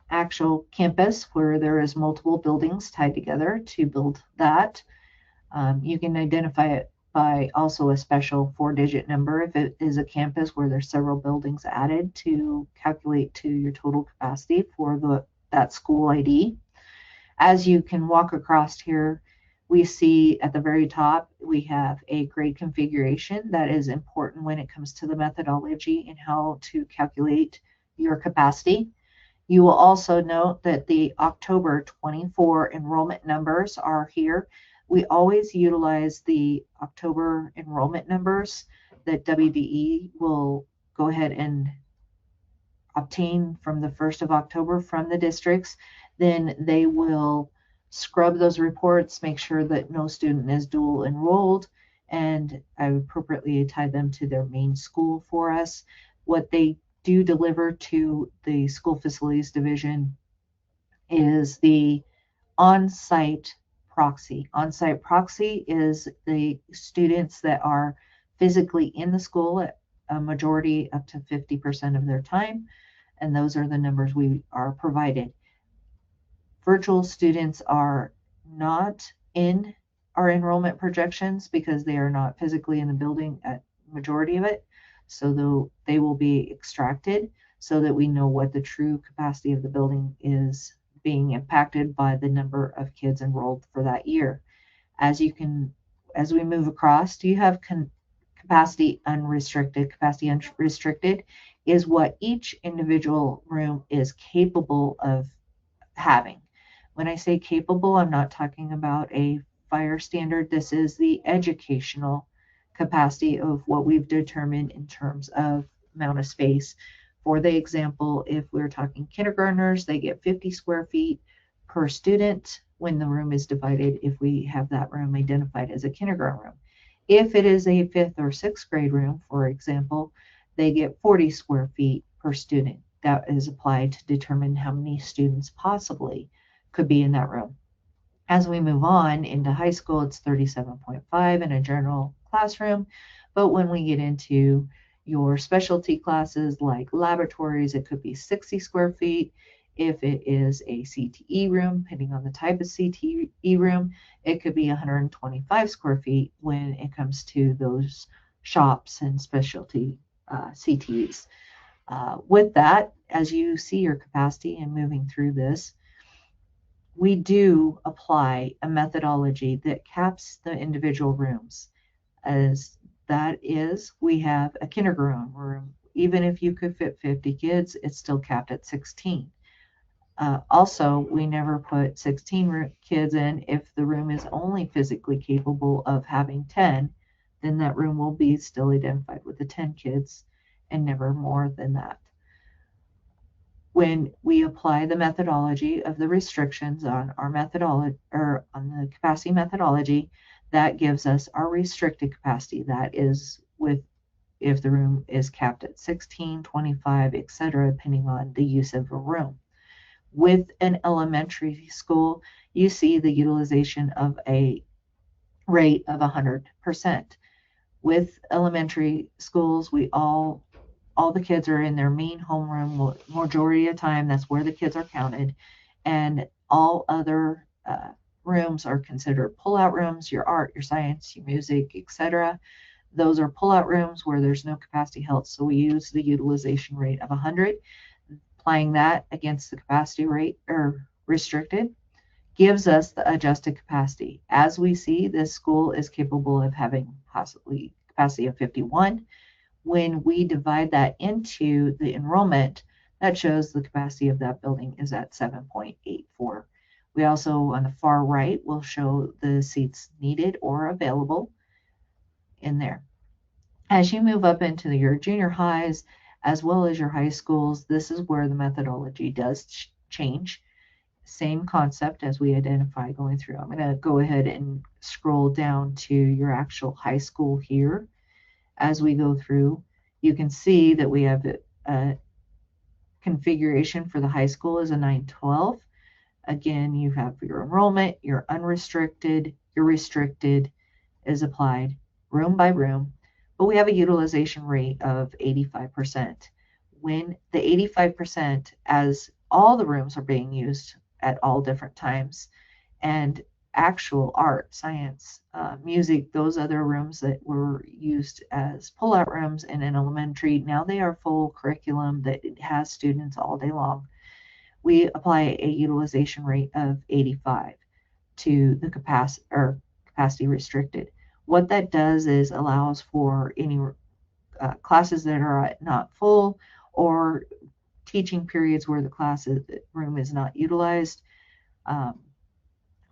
actual campus where there is multiple buildings tied together to build that. You can identify it by also a special 4-digit number if it is a campus where there's several buildings added to calculate to your total capacity for that school ID. As you can walk across here, we see at the very top, we have a grade configuration that is important when it comes to the methodology and how to calculate your capacity. You will also note that the October 24 enrollment numbers are here. We always utilize the October enrollment numbers that WDE will go ahead and obtain from the 1st of October from the districts. Then they will scrub those reports, make sure that no student is dual enrolled, and I appropriately tie them to their main school for us. What they do deliver to the school facilities division is the on-site proxy. On-site proxy is the students that are physically in the school at a majority up to 50% of their time, and those are the numbers we are provided. Virtual students are not in our enrollment projections because they are not physically in the building at majority of it. So they will be extracted so that we know what the true capacity of the building is being impacted by the number of kids enrolled for that year. As you can as we move across, do you have capacity unrestricted? Capacity unrestricted is what each individual room is capable of having. When I say capable, I'm not talking about a fire standard. This is the educational capacity of what we've determined in terms of amount of space. For the example, if we're talking kindergartners, they get 50 square feet per student when the room is divided, if we have that room identified as a kindergarten room. If it is a fifth or sixth grade room, for example, they get 40 square feet per student. That is applied to determine how many students possibly could be in that room. As we move on into high school, it's 37.5 in a general classroom. But when we get into your specialty classes like laboratories, it could be 60 square feet. If it is a CTE room, depending on the type of CTE room, it could be 125 square feet when it comes to those shops and specialty CTEs. With that, as you see your capacity and moving through this, we do apply a methodology that caps the individual rooms. As that is, we have a kindergarten room. Even if you could fit 50 kids, it's still capped at 16. Also, we never put 16 kids in. If the room is only physically capable of having 10, then that room will be still identified with the 10 kids and never more than that. When we apply the methodology of the restrictions on our methodology or on the capacity methodology, that gives us our restricted capacity. That is with if the room is capped at 16, 25, etc., depending on the use of a room. With an elementary school, you see the utilization of a rate of 100%. With elementary schools, all the kids are in their main homeroom majority of the time. That's where the kids are counted, and all other rooms are considered pull-out rooms. Your art, your science, your music, etc. Those are pull-out rooms where there's no capacity held. So we use the utilization rate of 100. Applying that against the capacity rate or restricted gives us the adjusted capacity. As we see, this school is capable of having possibly capacity of 51. When we divide that into the enrollment, that shows the capacity of that building is at 7.84. We also, on the far right, will show the seats needed or available in there. As you move up into your junior highs, as well as your high schools, this is where the methodology does change. Same concept as we identify going through. I'm going to go ahead and scroll down to your actual high school here. As we go through, you can see that we have a configuration for the high school is a 912. Again, you have your enrollment, your unrestricted, your restricted is applied room by room, but we have a utilization rate of 85%. When the 85%, as all the rooms are being used at all different times, and actual art, science, music, those other rooms that were used as pull-out rooms in an elementary, now they are full curriculum that has students all day long. We apply a utilization rate of 85 to the capacity restricted. What that does is allows for any classes that are not full or teaching periods where the room is not utilized.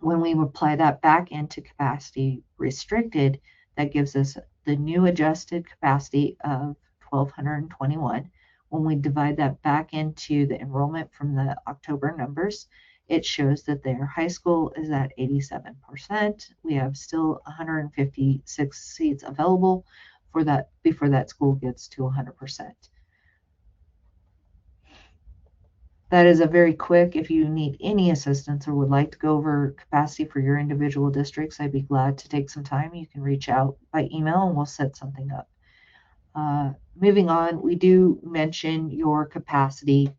When we apply that back into capacity restricted, that gives us the new adjusted capacity of 1,221. When we divide that back into the enrollment from the October numbers, it shows that their high school is at 87%. We have still 156 seats available for that before that school gets to 100%. That is a very quick. If you need any assistance or would like to go over capacity for your individual districts, I'd be glad to take some time. You can reach out by email and we'll set something up. Moving on, we do mention your capacity.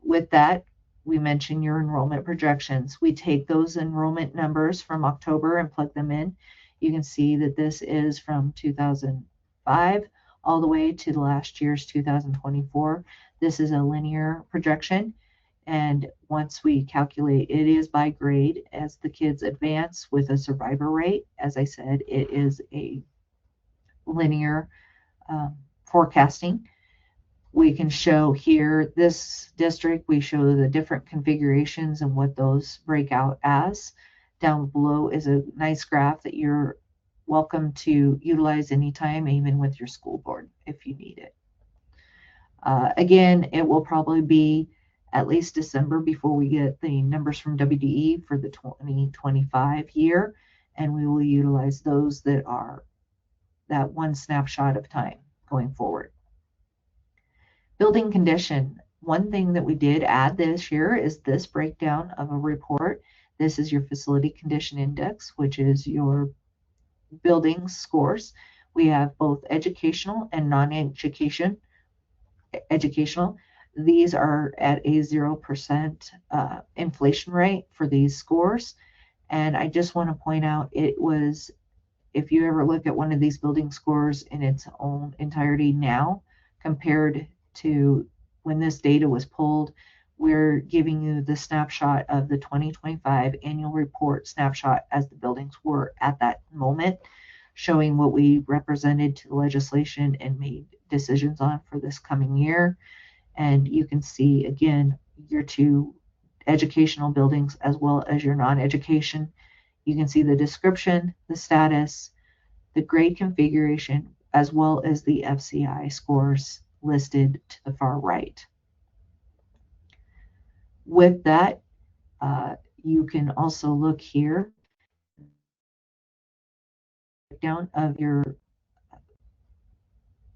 With that, we mention your enrollment projections. We take those enrollment numbers from October and plug them in. You can see that this is from 2005 all the way to last year's 2024. This is a linear projection. And once we calculate, it is by grade as the kids advance with a survivor rate. As I said, it is a linear forecasting. We can show here this district, we show the different configurations and what those break out as. Down below is a nice graph that you're welcome to utilize anytime, even with your school board if you need it. Again, it will probably be at least December before we get the numbers from WDE for the 2025 year, and we will utilize those that are that one snapshot of time going forward. Building condition. One thing that we did add this year is this breakdown of a report. This is your facility condition index, which is your building scores. We have both educational and non-educational. These are at a 0% inflation rate for these scores. And I just want to point out, it was, if you ever look at one of these building scores in its own entirety now, compared to when this data was pulled, we're giving you the snapshot of the 2025 annual report snapshot as the buildings were at that moment, showing what we represented to the legislation and made decisions on for this coming year. And you can see again your two educational buildings as well as your non-education. You can see the description, the status, the grade configuration, as well as the FCI scores listed to the far right. With that, you can also look here, breakdown of your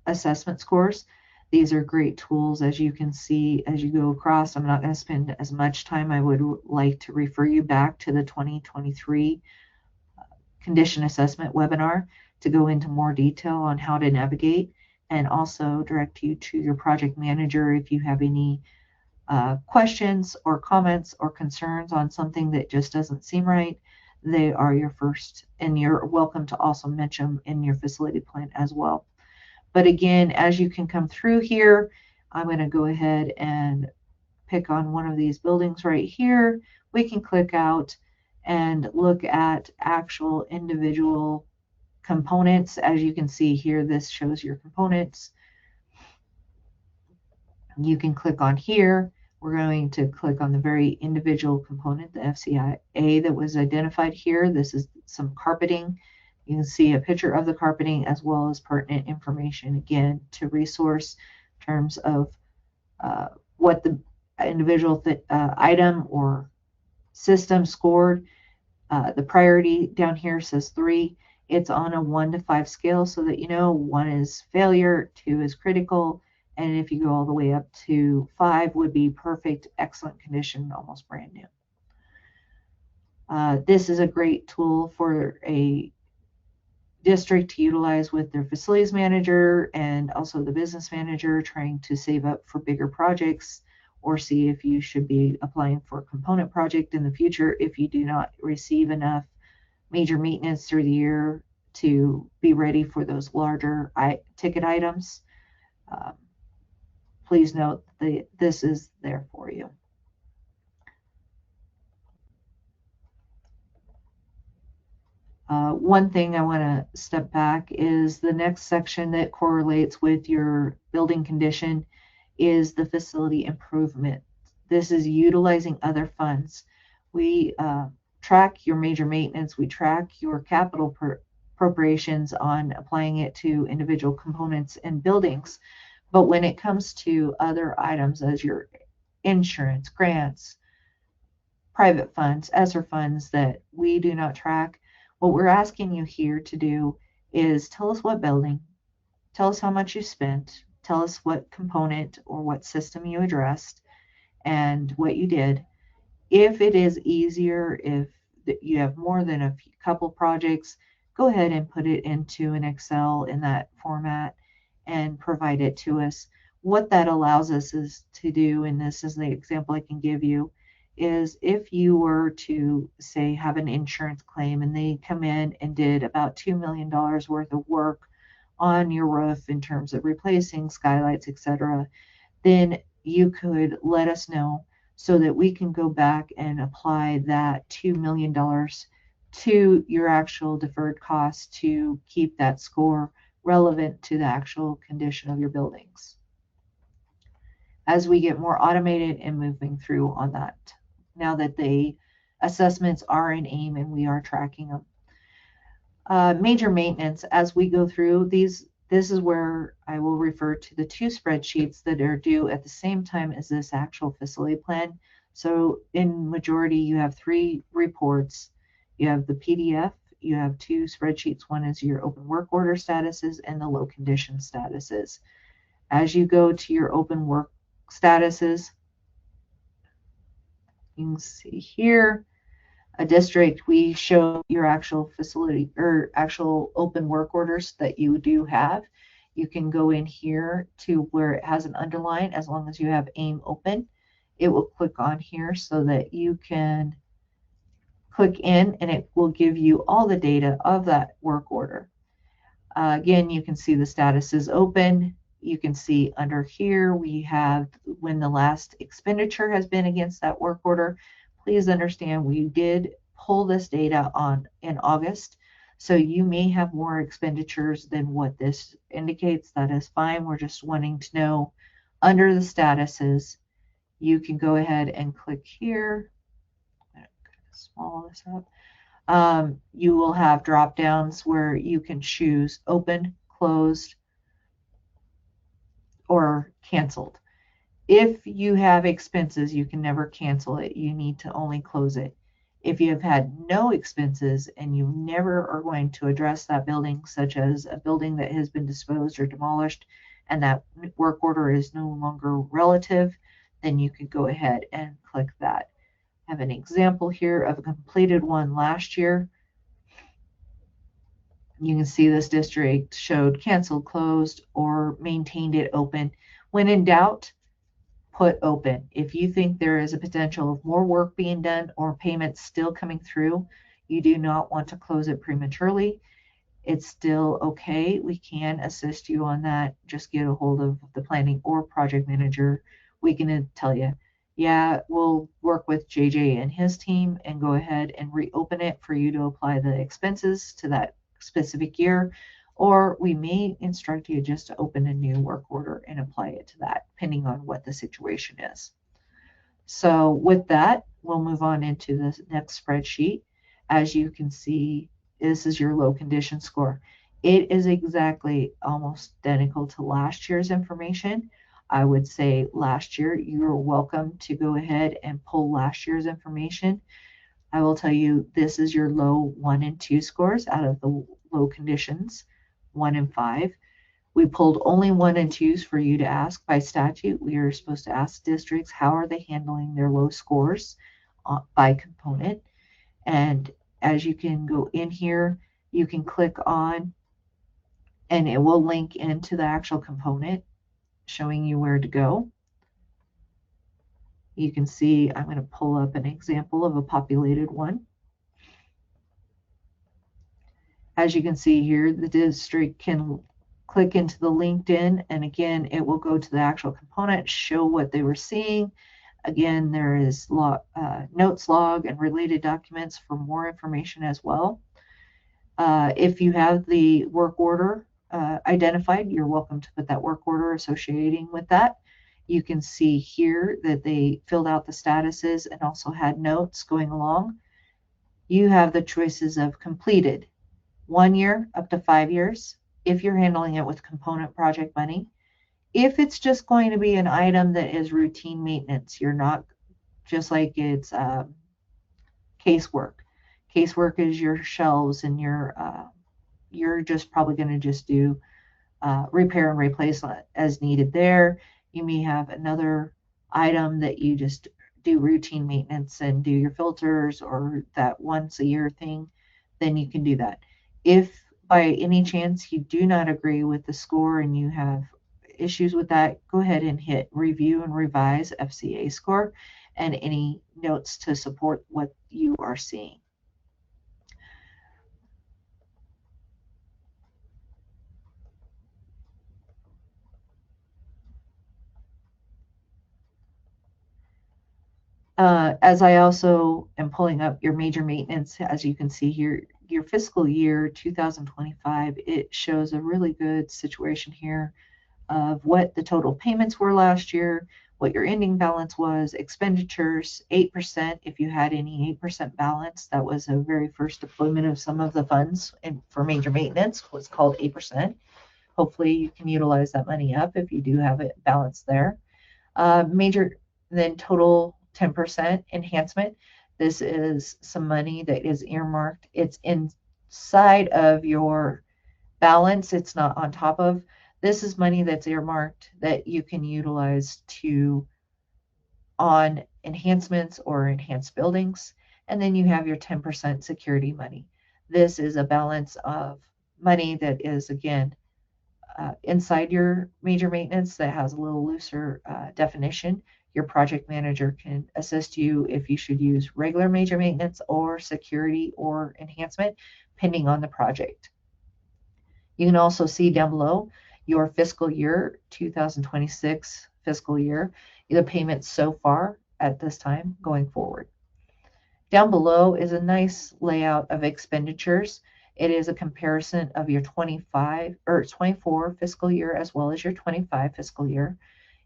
assessment scores. These are great tools, as you can see, as you go across. I'm not going to spend as much time. I would like to refer you back to the 2023 condition assessment webinar to go into more detail on how to navigate, and also direct you to your project manager if you have any questions or comments or concerns on something that just doesn't seem right. They are your first, and you're welcome to also mention them in your facility plan as well. But again, as you can come through here, I'm going to go ahead and pick on one of these buildings right here. We can click out and look at actual individual components. As you can see here, this shows your components. You can click on here. We're going to click on the very individual component, the FCIA that was identified here. This is some carpeting. You can see a picture of the carpeting as well as pertinent information, again, to resource in terms of what the individual item or system scored. The priority down here says 3. It's on a 1 to 5 scale so that you know 1 is failure, 2 is critical, and if you go all the way up to 5 would be perfect, excellent condition, almost brand new. This is a great tool for a district to utilize with their facilities manager and also the business manager trying to save up for bigger projects, or see if you should be applying for a component project in the future if you do not receive enough major maintenance through the year to be ready for those larger ticket items. Please note that this is there for you. One thing I want to step back is the next section that correlates with your building condition is the facility improvement. This is utilizing other funds. We track your major maintenance. We track your capital appropriations on applying it to individual components and buildings. But when it comes to other items as your insurance, grants, private funds, ESSER funds that we do not track, what we're asking you here to do is tell us what building, tell us how much you spent, tell us what component or what system you addressed and what you did. If it is easier, if you have more than a couple projects, go ahead and put it into an Excel in that format and provide it to us. What that allows us is to do, and this is the example I can give you, is if you were to say have an insurance claim and they come in and did about $2 million worth of work on your roof in terms of replacing skylights, etc., then you could let us know so that we can go back and apply that $2 million to your actual deferred costs to keep that score relevant to the actual condition of your buildings as we get more automated and moving through on that now that the assessments are in AIM and we are tracking them. Major maintenance, as we go through these, this is where I will refer to the 2 spreadsheets that are due at the same time as this actual facility plan. So in majority, you have 3 reports. You have the PDF, you have 2 spreadsheets. One is your open work order statuses and the low condition statuses. As you go to your open work statuses, you can see here, a district, we show your actual facility or actual open work orders that you do have. You can go in here to where it has an underline. As long as you have AIM open, it will click on here so that you can click in and it will give you all the data of that work order. Again, you can see the status is open. You can see under here we have when the last expenditure has been against that work order. Please understand we did pull this data in August, so you may have more expenditures than what this indicates. That is fine. We're just wanting to know under the statuses. You can go ahead and click here. I'm going to small this up. You will have drop downs where you can choose open, closed, or canceled. If you have expenses, you can never cancel it. You need to only close it. If you have had no expenses and you never are going to address that building, such as a building that has been disposed or demolished, and that work order is no longer relative, then you could go ahead and click that. I have an example here of a completed one last year. You can see this district showed canceled, closed, or maintained it open. When in doubt, put open. If you think there is a potential of more work being done or payments still coming through, you do not want to close it prematurely. It's still okay. We can assist you on that. Just get a hold of the planning or project manager. We can tell you, yeah, we'll work with JJ and his team and go ahead and reopen it for you to apply the expenses to that specific year, or we may instruct you just to open a new work order and apply it to that, depending on what the situation is. So with that, we'll move on into the next spreadsheet. As you can see, this is your low condition score. It is exactly almost identical to last year's information. I would say last year, you're welcome to go ahead and pull last year's information. I will tell you, this is your low 1 and 2 scores out of the low conditions, 1 and 5. We pulled only 1 and 2s for you to ask by statute. We are supposed to ask districts how are they handling their low scores by component. And as you can go in here, you can click on and it will link into the actual component showing you where to go. You can see I'm going to pull up an example of a populated one. As you can see here, the district can click into the LinkedIn, and again, it will go to the actual component, show what they were seeing. Again, there is notes log and related documents for more information as well. If you have the work order identified, you're welcome to put that work order associating with that. You can see here that they filled out the statuses and also had notes going along. You have the choices of completed, 1 year up to 5 years, if you're handling it with component project money. If it's just going to be an item that is routine maintenance, you're not, just like it's casework. Casework is your shelves and you're just probably going to just do repair and replace as needed there. You may have another item that you just do routine maintenance and do your filters or that once a year thing, then you can do that. If by any chance you do not agree with the score and you have issues with that, go ahead and hit review and revise FCA score and any notes to support what you are seeing. As I also am pulling up your major maintenance, as you can see here, your fiscal year 2025, it shows a really good situation here of what the total payments were last year, what your ending balance was, expenditures, 8% if you had any 8% balance. That was a very first deployment of some of the funds and for major maintenance was called 8%. Hopefully you can utilize that money up if you do have it balanced there. Major, then total 10% enhancement. This is some money that is earmarked. It's inside of your balance. It's not on top of. This is money that's earmarked that you can utilize to on enhancements or enhanced buildings. And then you have your 10% security money. This is a balance of money that is, again, inside your major maintenance that has a little looser definition. Your project manager can assist you if you should use regular major maintenance or security or enhancement, depending on the project. You can also see down below your fiscal year 2026 fiscal year, the payments so far at this time going forward. Down below is a nice layout of expenditures. It is a comparison of your 25 or 24 fiscal year as well as your 25 fiscal year.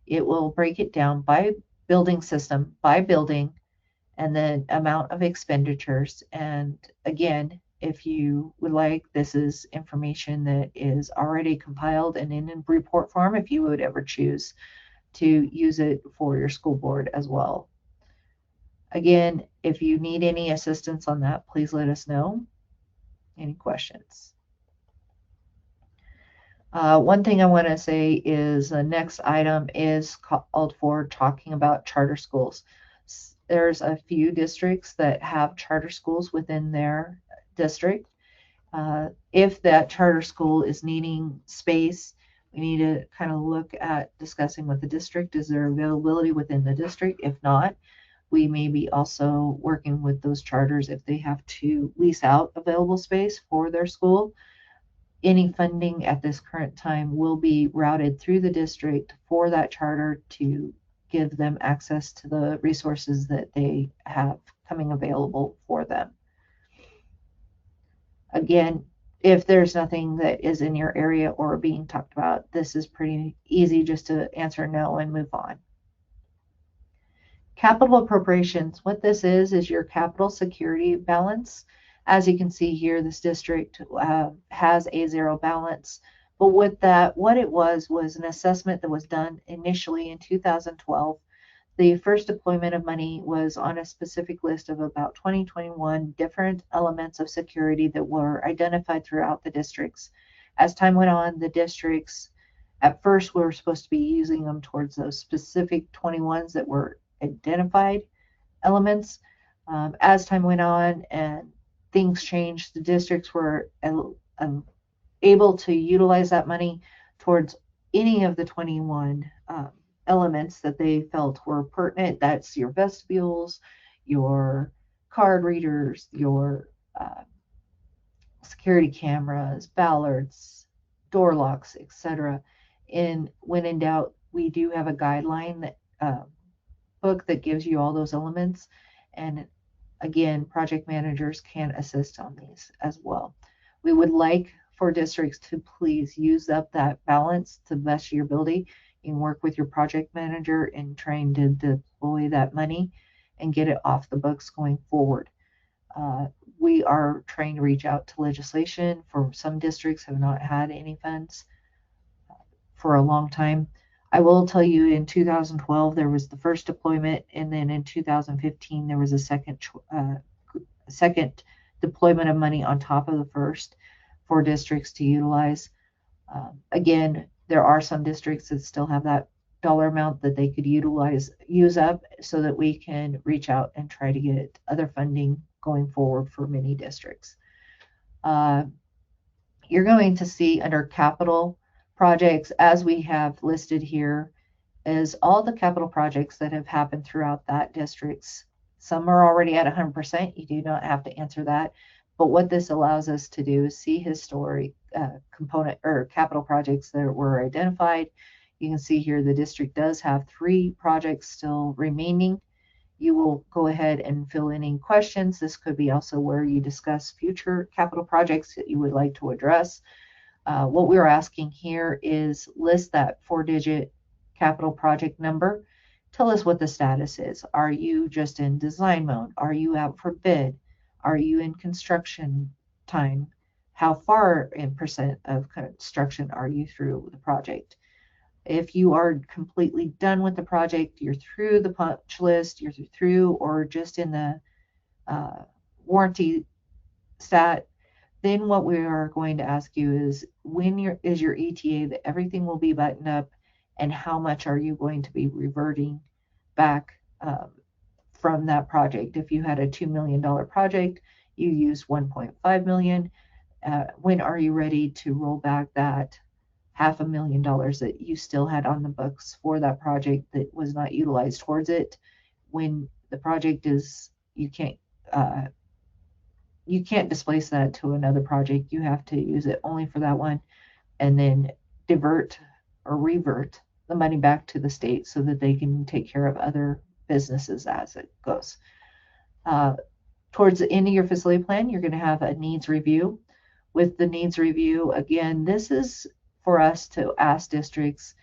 It will break it down by building system, by building, and then amount of expenditures. And again, if you would like, this is information that is already compiled and in report form if you would ever choose to use it for your school board as well. Again, if you need any assistance on that, please let us know. Any questions? One thing I want to say is the next item is called for talking about charter schools. There's a few districts that have charter schools within their district. If that charter school is needing space, we need to kind of look at discussing with the district. Is there availability within the district? If not, we may be also working with those charters if they have to lease out available space for their school. Any funding at this current time will be routed through the district for that charter to give them access to the resources that they have coming available for them. Again, if there's nothing that is in your area or being talked about, this is pretty easy just to answer no and move on. Capital appropriations, what this is your capital security balance. As you can see here, this district has a zero balance. But with that, what it was an assessment that was done initially in 2012. The first deployment of money was on a specific list of about 21 different elements of security that were identified throughout the districts. As time went on, the districts at first were supposed to be using them towards those specific 21s that were identified elements. As time went on and things changed, the districts were able to utilize that money towards any of the 21 elements that they felt were pertinent. That's your vestibules, your card readers, your security cameras, ballards, door locks, etc. And when in doubt, we do have a guideline that book that gives you all those elements. And again, project managers can assist on these as well. We would like for districts to please use up that balance to the best of your ability. You can work with your project manager in trying to deploy that money and get it off the books going forward. We are trying to reach out to legislation. For some districts have not had any funds for a long time. I will tell you in 2012 there was the first deployment, and then in 2015 there was a second deployment of money on top of the first for districts to utilize. Again, there are some districts that still have that dollar amount that they could use up so that we can reach out and try to get other funding going forward for many districts. You're going to see under capital projects, as we have listed here, is all the capital projects that have happened throughout that districts. Some are already at 100%. You do not have to answer that. But what this allows us to do is see historic component or capital projects that were identified. You can see here the district does have 3 projects still remaining you will go ahead and fill in any questions. This could be also where you discuss future capital projects that you would like to address. What we're asking here is list that 4-digit capital project number. Tell us what the status is. Are you just in design mode? Are you out for bid? Are you in construction time? How far in percent of construction are you through the project? If you are completely done with the project, you're through the punch list, you're through, or just in the warranty stat, then what we are going to ask you is when is your ETA that everything will be buttoned up, and how much are you going to be reverting back from that project? If you had a $2 million project, you used 1.5 million. When are you ready to roll back that $500,000 that you still had on the books for that project that was not utilized towards it? When the project is, you can't displace that to another project. You have to use it only for that one, and then divert or revert the money back to the state so that they can take care of other businesses as it goes. Towards the end of your facility plan, you're going to have a needs review. With the needs review, again, this is for us to ask districts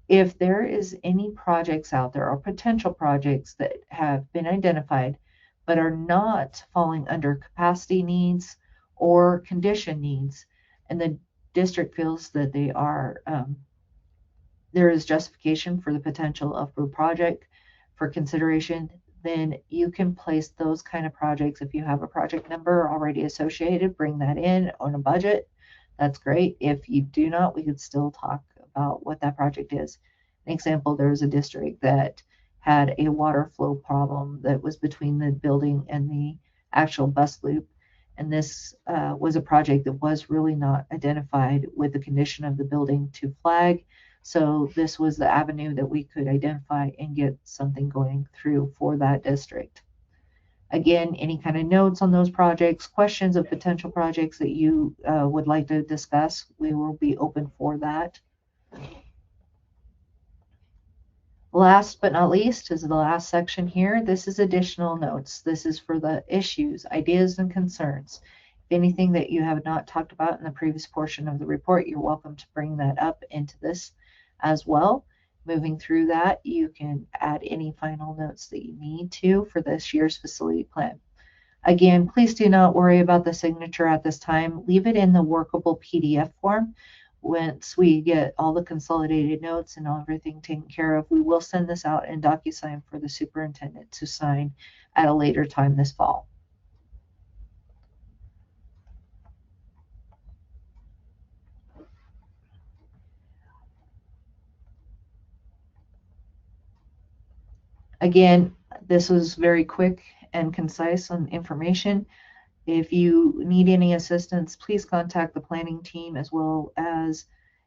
if there is any projects out there or potential projects that have been identified but are not falling under capacity needs or condition needs, and the district feels that they are, there is justification for the potential of a project for consideration, then you can place those kind of projects. If you have a project number already associated, bring that in on a budget. That's great. If you do not, we could still talk about what that project is. An example, there's a district that had a water flow problem that was between the building and the actual bus loop. And this was a project that was really not identified with the condition of the building to flag. So this was the avenue that we could identify and get something going through for that district. Again, any kind of notes on those projects, questions of potential projects that you would like to discuss, we will be open for that. Last but not least is the last section here. This is additional notes. This is for the issues, ideas, and concerns. If anything that you have not talked about in the previous portion of the report, you're welcome to bring that up into this as well. Moving through that, you can add any final notes that you need to for this year's facility plan. Again, please do not worry about the signature at this time. Leave it in the workable PDF form. Once we get all the consolidated notes and everything taken care of, we will send this out in DocuSign for the superintendent to sign at a later time this fall. Again, this was very quick and concise on information. If you need any assistance, please contact the planning team as well as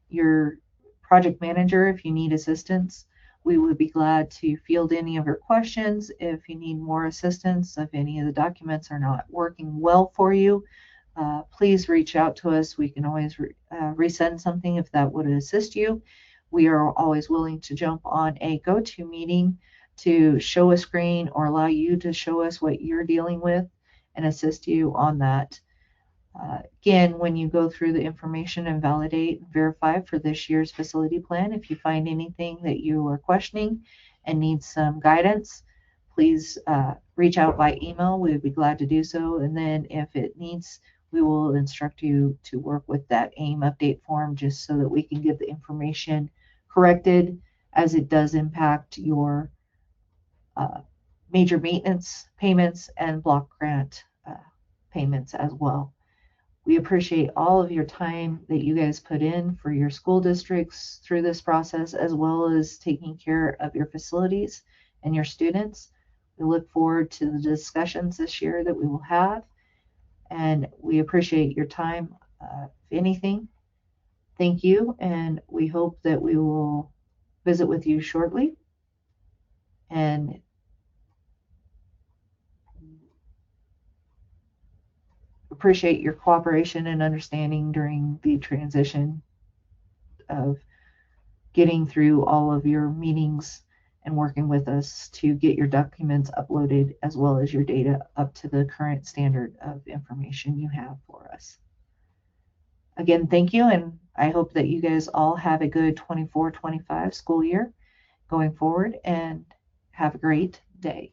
your project manager if you need assistance. We would be glad to field any of your questions. If you need more assistance, if any of the documents are not working well for you, please reach out to us. We can always resend something if that would assist you. We are always willing to jump on a go-to meeting to show a screen or allow you to show us what you're dealing with and assist you on that. Again, when you go through the information and validate and verify for this year's facility plan, if you find anything that you are questioning and need some guidance, please reach out by email. We would be glad to do so. And then if it needs, we will instruct you to work with that AIM update form just so that we can get the information corrected, as it does impact your major maintenance payments and block grant payments as well. We appreciate all of your time that you guys put in for your school districts through this process, as well as taking care of your facilities and your students. We look forward to the discussions this year that we will have, and we appreciate your time. If anything, thank you, and we hope that we will visit with you shortly. And appreciate your cooperation and understanding during the transition of getting through all of your meetings and working with us to get your documents uploaded as well as your data up to the current standard of information you have for us. Again, thank you, and I hope that you guys all have a good 24-25 school year going forward, and have a great day.